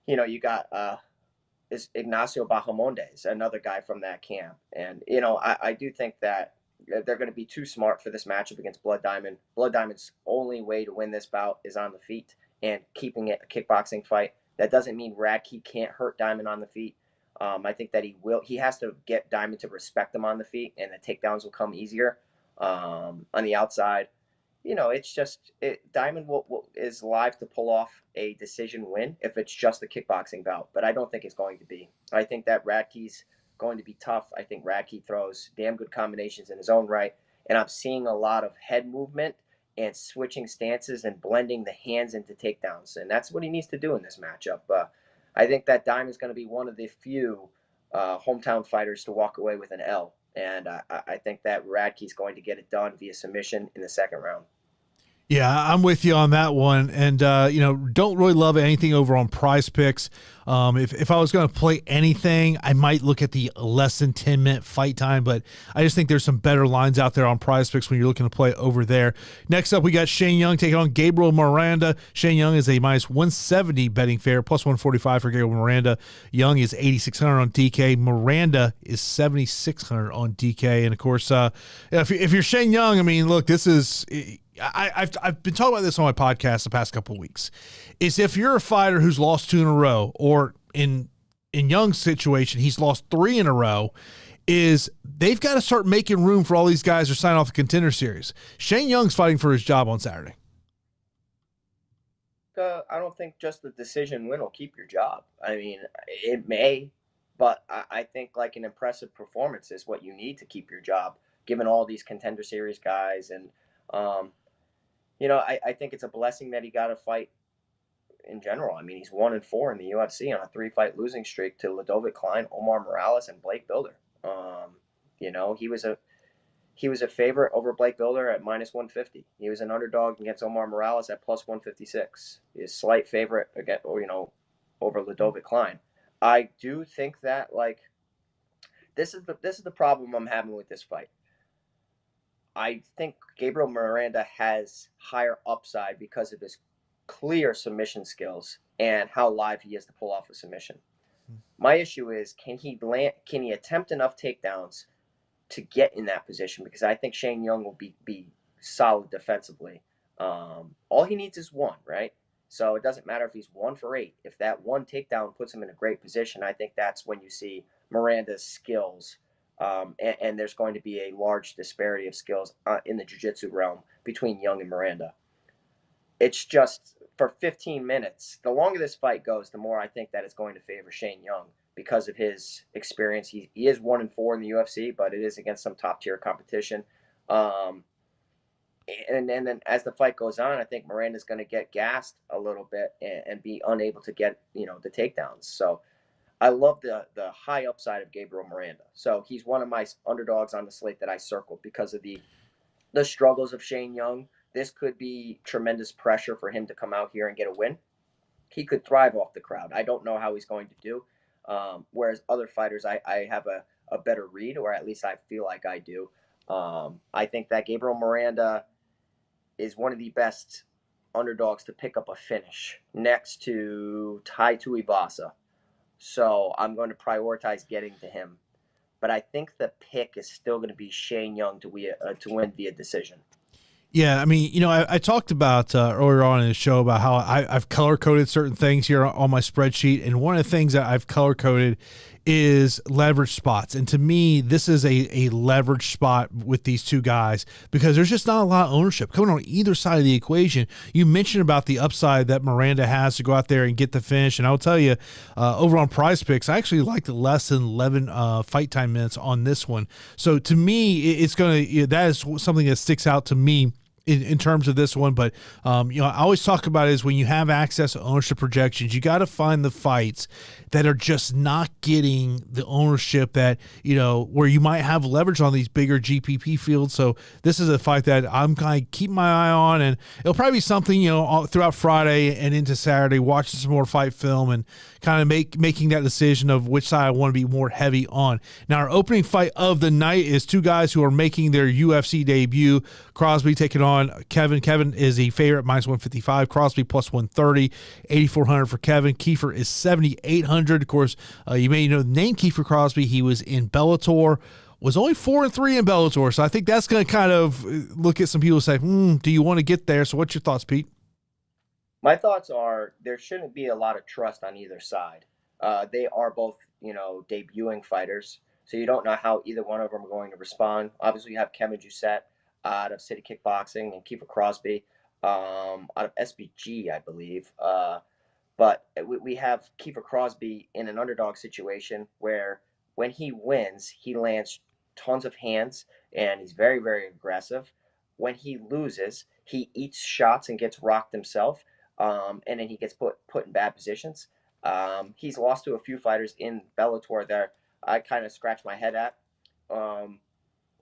you got is Ignacio Bahamondes, another guy from that camp. And, I do think that they're going to be too smart for this matchup against Blood Diamond. Blood Diamond's only way to win this bout is on the feet and keeping it a kickboxing fight. That doesn't mean Radtke can't hurt Diamond on the feet. I think that he has to get Diamond to respect him on the feet, and the takedowns will come easier. On the outside, it's just Diamond is live to pull off a decision win if it's just a kickboxing bout, but I don't think it's going to be. I think that Radtke's going to be tough. I think Radtke throws damn good combinations in his own right, and I'm seeing a lot of head movement and switching stances and blending the hands into takedowns, and that's what he needs to do in this matchup. I think that Diamond's going to be one of the few hometown fighters to walk away with an L. And I think that Radtke's going to get it done via submission in the second round. Yeah, I'm with you on that one. And, don't really love anything over on Prize Picks. If I was going to play anything, I might look at the less than 10-minute fight time, but I just think there's some better lines out there on Prize Picks when you're looking to play over there. Next up, we got Shane Young taking on Gabriel Miranda. Shane Young is a minus 170 betting fair, plus 145 for Gabriel Miranda. Young is 8,600 on DK. Miranda is 7,600 on DK. And, of course, if you're Shane Young, I mean, look, this is – I've been talking about this on my podcast the past couple of weeks, is if you're a fighter who's lost 2 in a row, or in Young's situation, he's lost 3 in a row, is they've got to start making room for all these guys who are signing off the Contender Series. Shane Young's fighting for his job on Saturday. I don't think just the decision win will keep your job. I mean, it may, but I think like an impressive performance is what you need to keep your job, given all these Contender Series guys. And, I think it's a blessing that he got a fight in general. I mean, he's 1-4 in the UFC on a 3-fight losing streak to Ludovic Klein, Omar Morales, and Blake Bilder. He was a favorite over Blake Bilder at minus 150. He was an underdog against Omar Morales at plus 156. His slight favorite again, over Ludovic Klein. I do think that this is the problem I'm having with this fight. I think Gabriel Miranda has higher upside because of his clear submission skills and how live he is to pull off a submission. My issue is, can he attempt enough takedowns to get in that position? Because I think Shane Young will be solid defensively. All he needs is one, right? So it doesn't matter if he's 1 for 8. If that one takedown puts him in a great position, I think that's when you see Miranda's skills. And there's going to be a large disparity of skills in the jiu-jitsu realm between Young and Miranda. It's just, for 15 minutes, the longer this fight goes, the more I think that it's going to favor Shane Young because of his experience. He is 1-4 in the UFC, but it is against some top-tier competition. And then as the fight goes on, I think Miranda's going to get gassed a little bit and be unable to get, the takedowns. So I love the high upside of Gabriel Miranda. So he's one of my underdogs on the slate that I circled because of the struggles of Shane Young. This could be tremendous pressure for him to come out here and get a win. He could thrive off the crowd. I don't know how he's going to do. Whereas other fighters, I have a better read, or at least I feel like I do. I think that Gabriel Miranda is one of the best underdogs to pick up a finish next to Tuivasa. So I'm going to prioritize getting to him. But I think the pick is still going to be Shane Young to win via decision. Yeah, I mean, I talked about earlier on in the show about how I've color-coded certain things here on my spreadsheet, and one of the things that I've color-coded is leverage spots. And to me, this is a leverage spot with these two guys because there's just not a lot of ownership coming on either side of the equation. You mentioned about the upside that Miranda has to go out there and get the finish, and I'll tell you, over on Prize Picks, I actually liked the less than 11 fight time minutes on this one. So to me, it's going to that is something that sticks out to me in terms of this one. But I always talk about it is when you have access to ownership projections, you got to find the fights that are just not getting the ownership that where you might have leverage on these bigger GPP fields. So this is a fight that I'm kind of keeping my eye on, and it'll probably be something throughout Friday and into Saturday, watching some more fight film and kind of making that decision of which side I want to be more heavy on. Now, our opening fight of the night is two guys who are making their UFC debut. Crosby taking on on Kevin. Kevin is a favorite, -155. Crosby +130, 8,400 for Kevin. Kiefer is 7,800. Of course, you may know the name Kiefer Crosby. He was in Bellator, was only 4-3 in Bellator. So I think that's going to kind of look at some people and say, do you want to get there? So what's your thoughts, Pete? My thoughts are there shouldn't be a lot of trust on either side. They are both, debuting fighters, so you don't know how either one of them are going to respond. Obviously, you have Kevin Doucette out of City Kickboxing and Kiefer Crosby out of SBG, I believe. But we have Kiefer Crosby in an underdog situation where when he wins, he lands tons of hands and he's very, very aggressive. When he loses, he eats shots and gets rocked himself, and then he gets put in bad positions. He's lost to a few fighters in Bellator there. I kind of scratch my head at.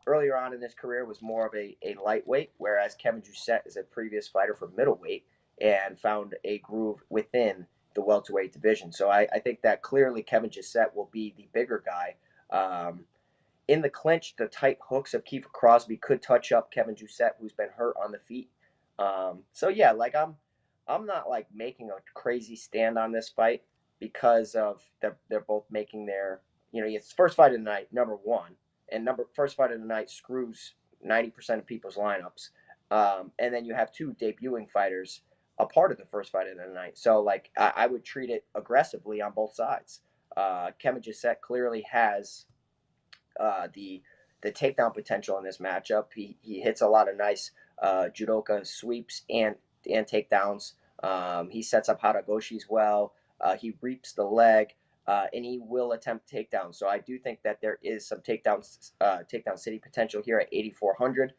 Earlier on in his career was more of a lightweight, whereas Kevin Doucette is a previous fighter for middleweight and found a groove within the welterweight division. So I think that clearly Kevin Doucette will be the bigger guy. In the clinch, the tight hooks of Kiefer Crosby could touch up Kevin Doucette, who's been hurt on the feet. So yeah, like I'm not like making a crazy stand on this fight because of they're both making their, it's first fight of the night, number one, and first fight of the night screws 90% of people's lineups. And then you have two debuting fighters a part of the first fight of the night. So like I would treat it aggressively on both sides. Kevin Doucette clearly has the takedown potential in this matchup. He hits a lot of nice judoka sweeps and takedowns. He sets up Haragoshis well. He reaps the leg, and he will attempt takedowns. So I do think that there is some takedown city potential here at 8,400.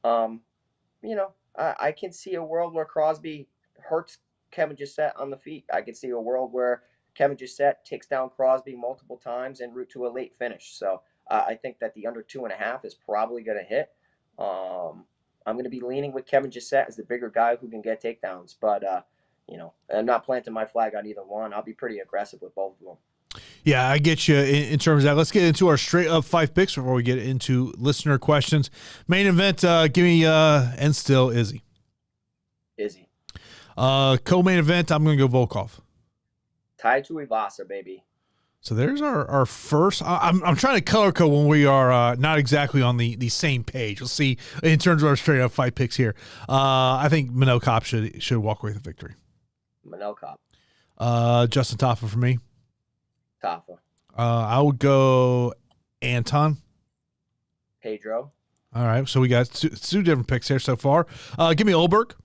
I can see a world where Crosby hurts Kevin Doucette on the feet. I can see a world where Kevin Doucette takes down Crosby multiple times en route to a late finish. So I think that the under 2.5 is probably going to hit. I'm going to be leaning with Kevin Doucette as the bigger guy who can get takedowns. But, I'm not planting my flag on either one. I'll be pretty aggressive with both of them. Yeah, I get you in terms of that. Let's get into our straight up 5 picks before we get into listener questions. Main event, give me and still Izzy. Co-main event, I'm going to go Volkov. Tuivasa, baby. So there's our first. I'm trying to color code when we are not exactly on the same page. We'll see in terms of our straight up 5 picks here. I think Manel Kape should walk away with a victory. Manel Kape. Justin Tafa for me. Tafa. I would go Anton. Pedro. All right, so we got two different picks here so far. Give me Ulberg.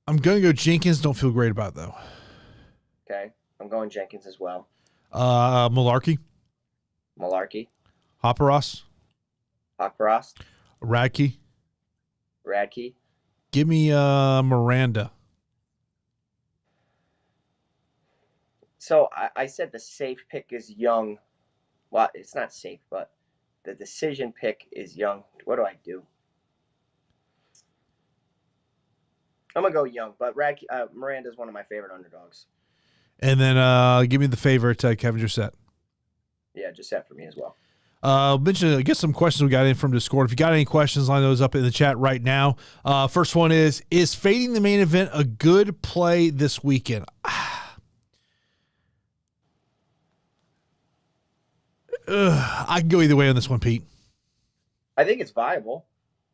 I'm going to go Jenkins. Don't feel great about it, though. Okay, I'm going Jenkins as well. Mullarkey. Haqparast. Radtke. Give me Miranda. So I said the safe pick is Jung. Well, it's not safe, but the decision pick is Jung. What do I do? I'm going to go Jung, but Miranda is one of my favorite underdogs. And then give me the favorite, Kevin Doucette. Yeah, Doucette for me as well. Mention, I guess, some questions we got in from Discord. If you got any questions, line those up in the chat right now. First one is fading the main event a good play this weekend? I can go either way on this one, Pete. I think it's viable.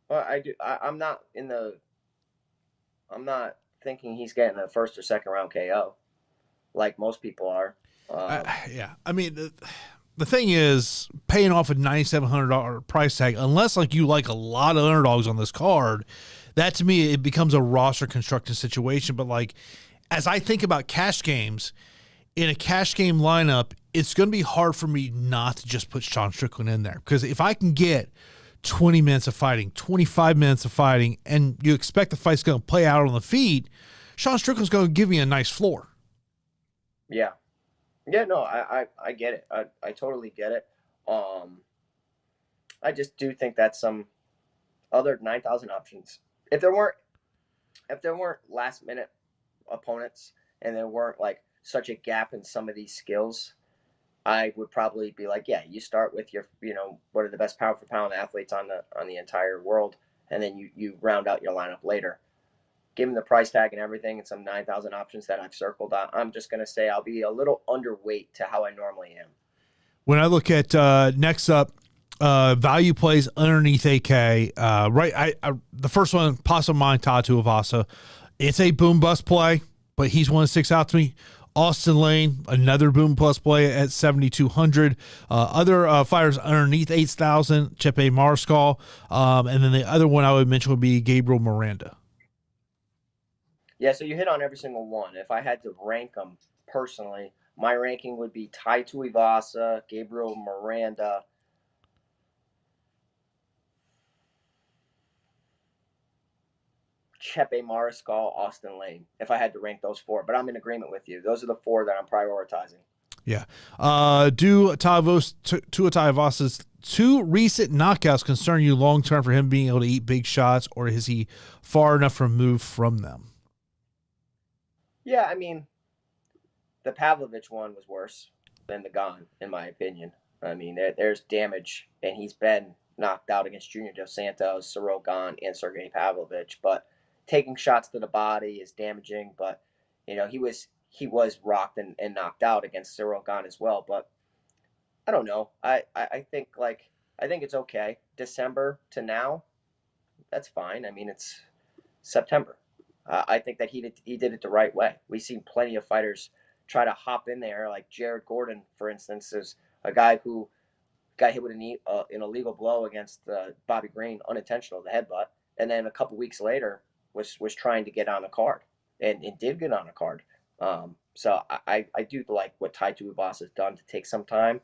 But I'm not thinking he's getting a first or second round KO like most people are. Yeah. I mean, the thing is, paying off a $9,700 price tag, unless you like a lot of underdogs on this card, that to me, it becomes a roster constructing situation. But as I think about cash games, in a cash game lineup, it's going to be hard for me not to just put Sean Strickland in there. Because if I can get 20 minutes of fighting, 25 minutes of fighting, and you expect the fight's going to play out on the feet, Sean Strickland's going to give me a nice floor. Yeah. Yeah, no, I get it. I totally get it. I just do think that some other 9,000 options. If there weren't last minute opponents and there weren't such a gap in some of these skills, I would probably be like, yeah, you start with your, what are the best pound for pound athletes on the entire world, and then you round out your lineup later. Given the price tag and everything, and some 9,000 options that I've circled, I'm just gonna say I'll be a little underweight to how I normally am. When I look at next up, value plays underneath AK, right? The first one pops in mind, Tuivasa. It's a boom bust play, but he's one that sticks out to me. Austen Lane, another boom plus play at 7,200. Other fighters underneath 8,000, Chepe Mariscal. And then the other one I would mention would be Gabriel Miranda. Yeah, so you hit on every single one. If I had to rank them personally, my ranking would be Tuivasa, Gabriel Miranda, Chepe Mariscal, Austen Lane, if I had to rank those four. But I'm in agreement with you. Those are the four that I'm prioritizing. Yeah. Do Tuivasa's two recent knockouts concern you long-term for him being able to eat big shots, or is he far enough removed from them? Yeah, I mean, the Pavlovich one was worse than the Gane, in my opinion. I mean, there's damage, and he's been knocked out against Junior Dos Santos, Cyril Gane, and Sergey Pavlovich. But taking shots to the body is damaging. But he was rocked and knocked out against Cyril Gane as well. But I don't know. I think it's okay. December to now, that's fine. I mean, it's September. I think that he did it the right way. We've seen plenty of fighters try to hop in there, like Jared Gordon, for instance, is a guy who got hit with an illegal blow against Bobby Green, unintentional, the headbutt, and then a couple weeks later was trying to get on a card and did get on a card. So I do like what Tuivasa has done to take some time,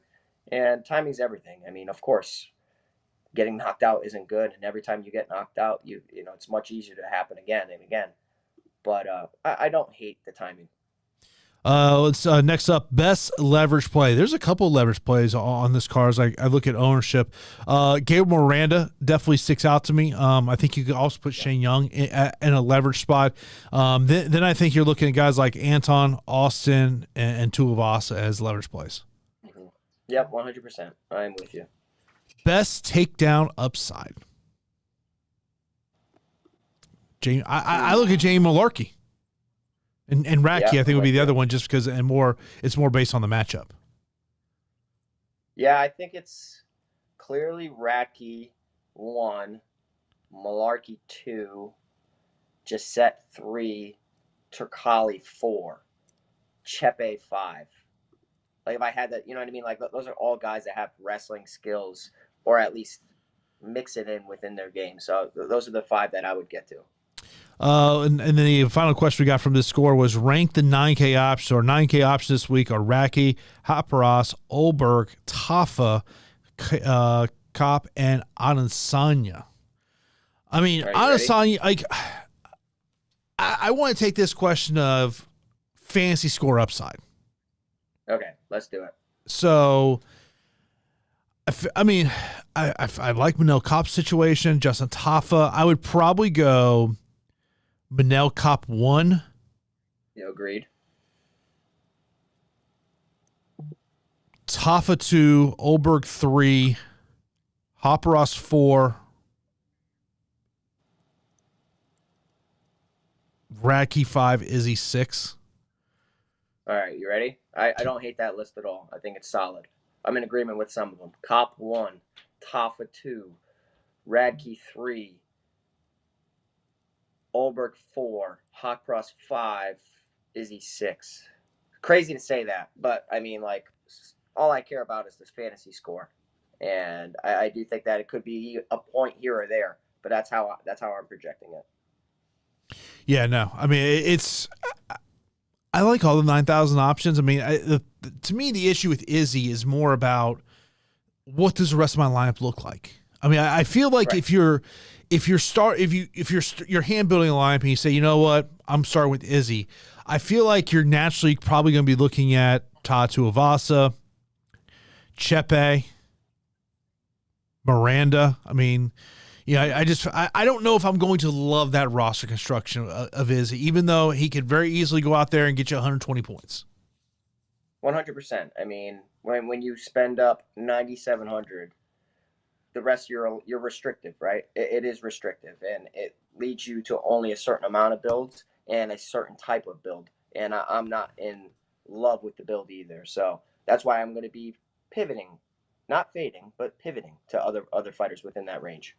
and timing's everything. I mean, of course, getting knocked out isn't good, and every time you get knocked out, it's much easier to happen again and again. But I don't hate the timing. Let's next up, best leverage play. There's a couple leverage plays on this card as I look at ownership. Gabriel Miranda definitely sticks out to me. I think you could also put Shane Jung in a leverage spot. Then I think you're looking at guys like Anton, Austen, and Tuivasa as leverage plays. Mm-hmm. Yep, 100%. I'm with you. Best takedown upside. I look at Jamie Mullarkey. And Radtke, I think, would be the other one, just because it's more based on the matchup. Yeah, I think it's clearly Radtke 1, Mullarkey 2, Gisette 3, Turkalj 4, Chepe 5. Like, if I had that, you know what I mean? Like, those are all guys that have wrestling skills, or at least mix it in within their game. So those are the 5 that I would get to. And then the final question we got from this score was rank the 9K options, or 9K options this week are Radtke, Haqparast, Ulberg, Tafa, Kape, and Adesanya. I mean, Adesanya, like, I want to take this question of fantasy score upside. Okay, let's do it. So, I mean, I like Manel Kape's situation, Justin Tafa. I would probably go Manel Kape 1. Yeah, agreed. Tafa 2, Ulberg 3, Haqparast 4, Radtke 5, Izzy 6. All right, you ready? I don't hate that list at all. I think it's solid. I'm in agreement with some of them. Kape 1, Tafa 2, Radtke 3, Ulberg 4, Haqparast 5, Izzy 6. Crazy to say that, but I mean, like, all I care about is this fantasy score, and I do think that it could be a point here or there, but that's how I'm projecting it. Yeah, no, I mean, I like all the 9,000 options. I mean, to me, the issue with Izzy is more about what does the rest of my lineup look like. I mean, I feel like right. if you're hand building a lineup and you say, you know what, I'm starting with Izzy, I feel like you're naturally probably going to be looking at Tuivasa, Chepe, Miranda. I mean, I don't know if I'm going to love that roster construction of Izzy, even though he could very easily go out there and get you 120 points. 100%. I mean, when you spend up 9,700, the rest you're restrictive, right? It is restrictive, and it leads you to only a certain amount of builds and a certain type of build. And I'm not in love with the build either, so that's why I'm going to be pivoting, not fading, but pivoting to other fighters within that range.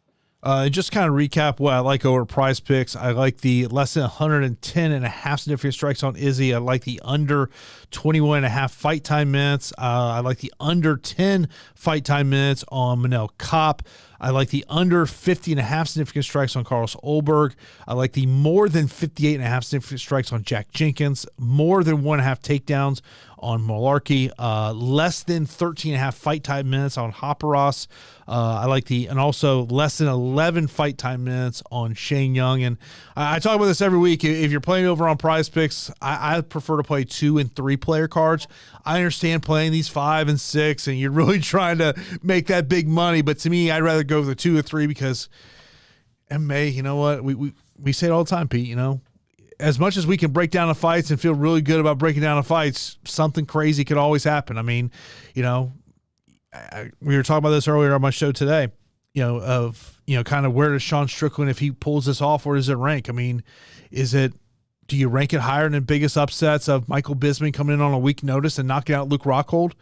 Just kind of recap what I like over Prize Picks. I like the less than 110.5 significant strikes on Izzy. I like the under 21.5 fight time minutes. I like the under 10 fight time minutes on Manel Kape. I like the under 50.5 significant strikes on Carlos Ulberg. I like the more than 58.5 significant strikes on Jack Jenkins. More than 1.5 takedowns on Mullarkey. Less than 13.5 fight time minutes on Haqparast. I like and also less than 11 fight time minutes on Shane Jung. And I talk about this every week. If you're playing over on Prize Picks, I prefer to play 2 and 3 player cards. I understand playing these 5 and 6, and you're really trying to make that big money. But to me, I'd rather go with the 2 or 3 because MMA, you know what? We say it all the time, Pete, you know. As much as we can break down the fights and feel really good about breaking down the fights, something crazy could always happen. I mean, you know, we were talking about this earlier on my show today, you know, of, you know, kind of where does Sean Strickland, if he pulls this off, where does it rank? I mean, do you rank it higher than biggest upsets of Michael Bisping coming in on a week notice and knocking out Luke Rockhold?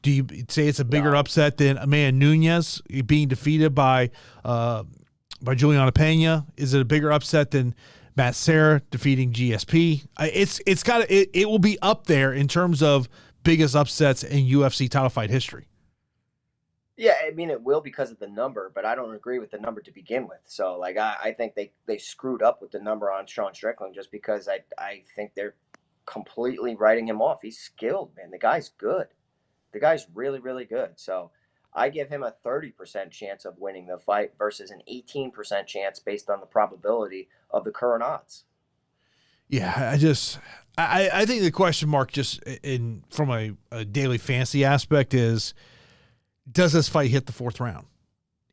Do you say it's a bigger upset than Amanda Nunes being defeated by Juliana Pena? Is it a bigger upset than Matt Serra defeating GSP? It will be up there in terms of biggest upsets in UFC title fight history. Yeah, I mean, it will because of the number, but I don't agree with the number to begin with. So, like, I think they screwed up with the number on Sean Strickland just because I think they're completely writing him off. He's skilled, man. The guy's good. The guy's really, really good. So I give him a 30% chance of winning the fight versus an 18% chance based on the probability of the current odds. Yeah, I think the question mark just from a daily fantasy aspect is, does this fight hit the 4th round?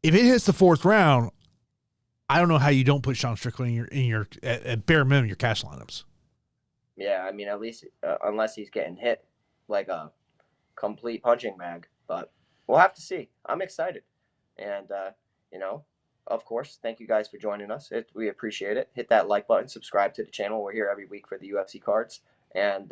If it hits the 4th round, I don't know how you don't put Sean Strickland in your at bare minimum your cash lineups. Yeah, I mean, at least unless he's getting hit like a complete punching bag, but we'll have to see. I'm excited, and you know, of course, thank you guys for joining us. We appreciate it. Hit that like button, subscribe to the channel. We're here every week for the UFC cards, and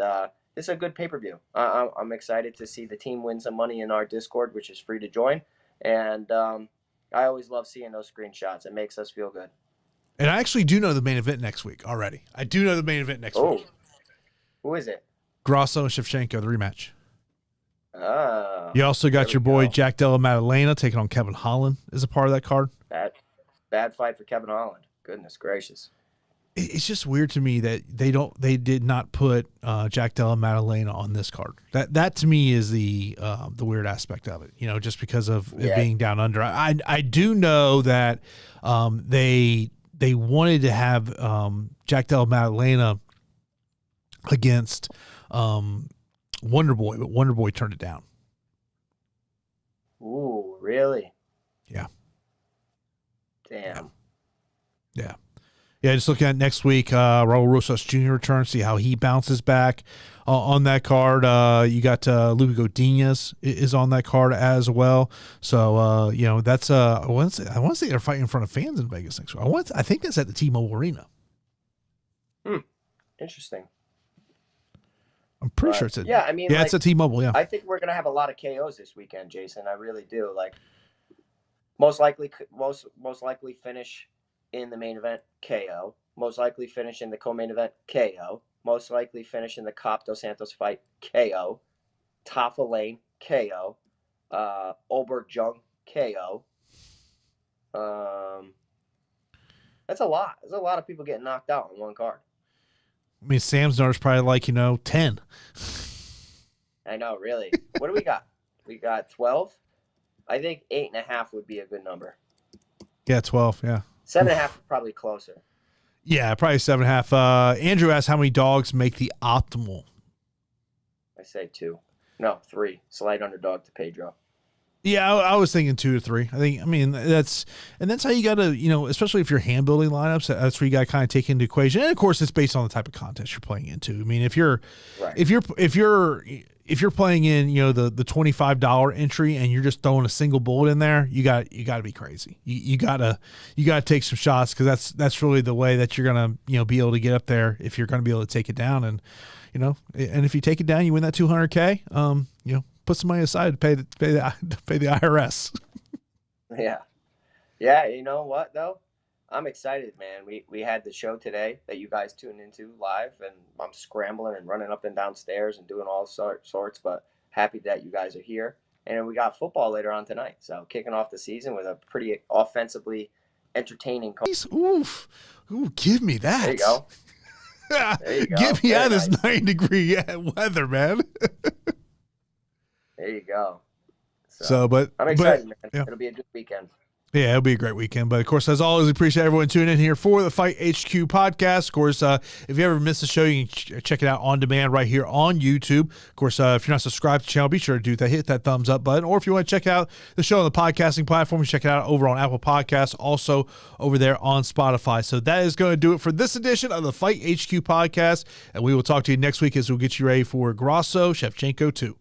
this is a good pay-per-view. I'm excited to see the team win some money in our Discord, which is free to join. And I always love seeing those screenshots. It makes us feel good. And I actually do know the main event next week already. I do know the main event next week. Who is it? Grasso and Shevchenko, the rematch. Oh. You also got your boy Jack Della Maddalena taking on Kevin Holland as a part of that card. Bad fight for Kevin Holland. Goodness gracious. It's just weird to me that they did not put Jack Della Maddalena on this card. That to me is the weird aspect of it. You know, just because of it being down under. I do know that they wanted to have Jack Della Maddalena against Wonder Boy, but Wonder Boy turned it down. Ooh, really? Yeah. Damn. Yeah. Yeah, just looking at next week, Raul Rosas Jr. returns, see how he bounces back on that card. You got Luis Godinez is on that card as well. So, you know, that's I want to say they're fighting in front of fans in Vegas next week. I think that's at the T-Mobile Arena. Interesting. I'm pretty sure it's at. Yeah, I mean, it's at T-Mobile. Yeah, I think we're gonna have a lot of KOs this weekend, Jason. I really do. Like, most likely finish in the main event, KO. Most likely finish in the co-main event, KO. Most likely finish in the Kape dos Santos fight, KO. Tafa Lane, KO. Ulberg Jung, KO. That's a lot. There's a lot of people getting knocked out on one card. I mean, Sam's number's probably like, 10. I know, really. What do we got? We got 12. I think 8.5 would be a good number. Yeah, 12. Yeah. 7.5 is probably closer. Yeah, probably 7.5. Andrew asked how many dogs make the optimal. I say 2. No, 3. Slight underdog to Pedro. Yeah, I was thinking 2 to 3. That's how you got to, especially if you're hand building lineups, that's where you got to kind of take into equation. And of course, it's based on the type of contest you're playing into. I mean, if you're if you're playing in, the $25 entry and you're just throwing a single bullet in there, you got to be crazy. You gotta take some shots, because that's really the way that you're gonna be able to get up there, if you're gonna be able to take it down. And and if you take it down, you win that $200K. Put some money aside to pay the IRS. Yeah. You know what though? I'm excited, man. We had the show today that you guys tuned into live, and I'm scrambling and running up and down stairs and doing all sorts, but happy that you guys are here. And then we got football later on tonight. So kicking off the season with a pretty offensively entertaining. Oof. Ooh, give me that. There you go. There you go. Give me out of this 90-degree weather, man. There you go. But I'm excited, man. Yeah. It'll be a good weekend. Yeah, it'll be a great weekend. But, of course, as always, we appreciate everyone tuning in here for the Fight HQ podcast. Of course, if you ever miss the show, you can check it out on demand right here on YouTube. Of course, if you're not subscribed to the channel, be sure to do that. Hit that thumbs up button. Or if you want to check out the show on the podcasting platform, you check it out over on Apple Podcasts, also over there on Spotify. So that is going to do it for this edition of the Fight HQ podcast. And we will talk to you next week as we'll get you ready for Grasso Shevchenko 2.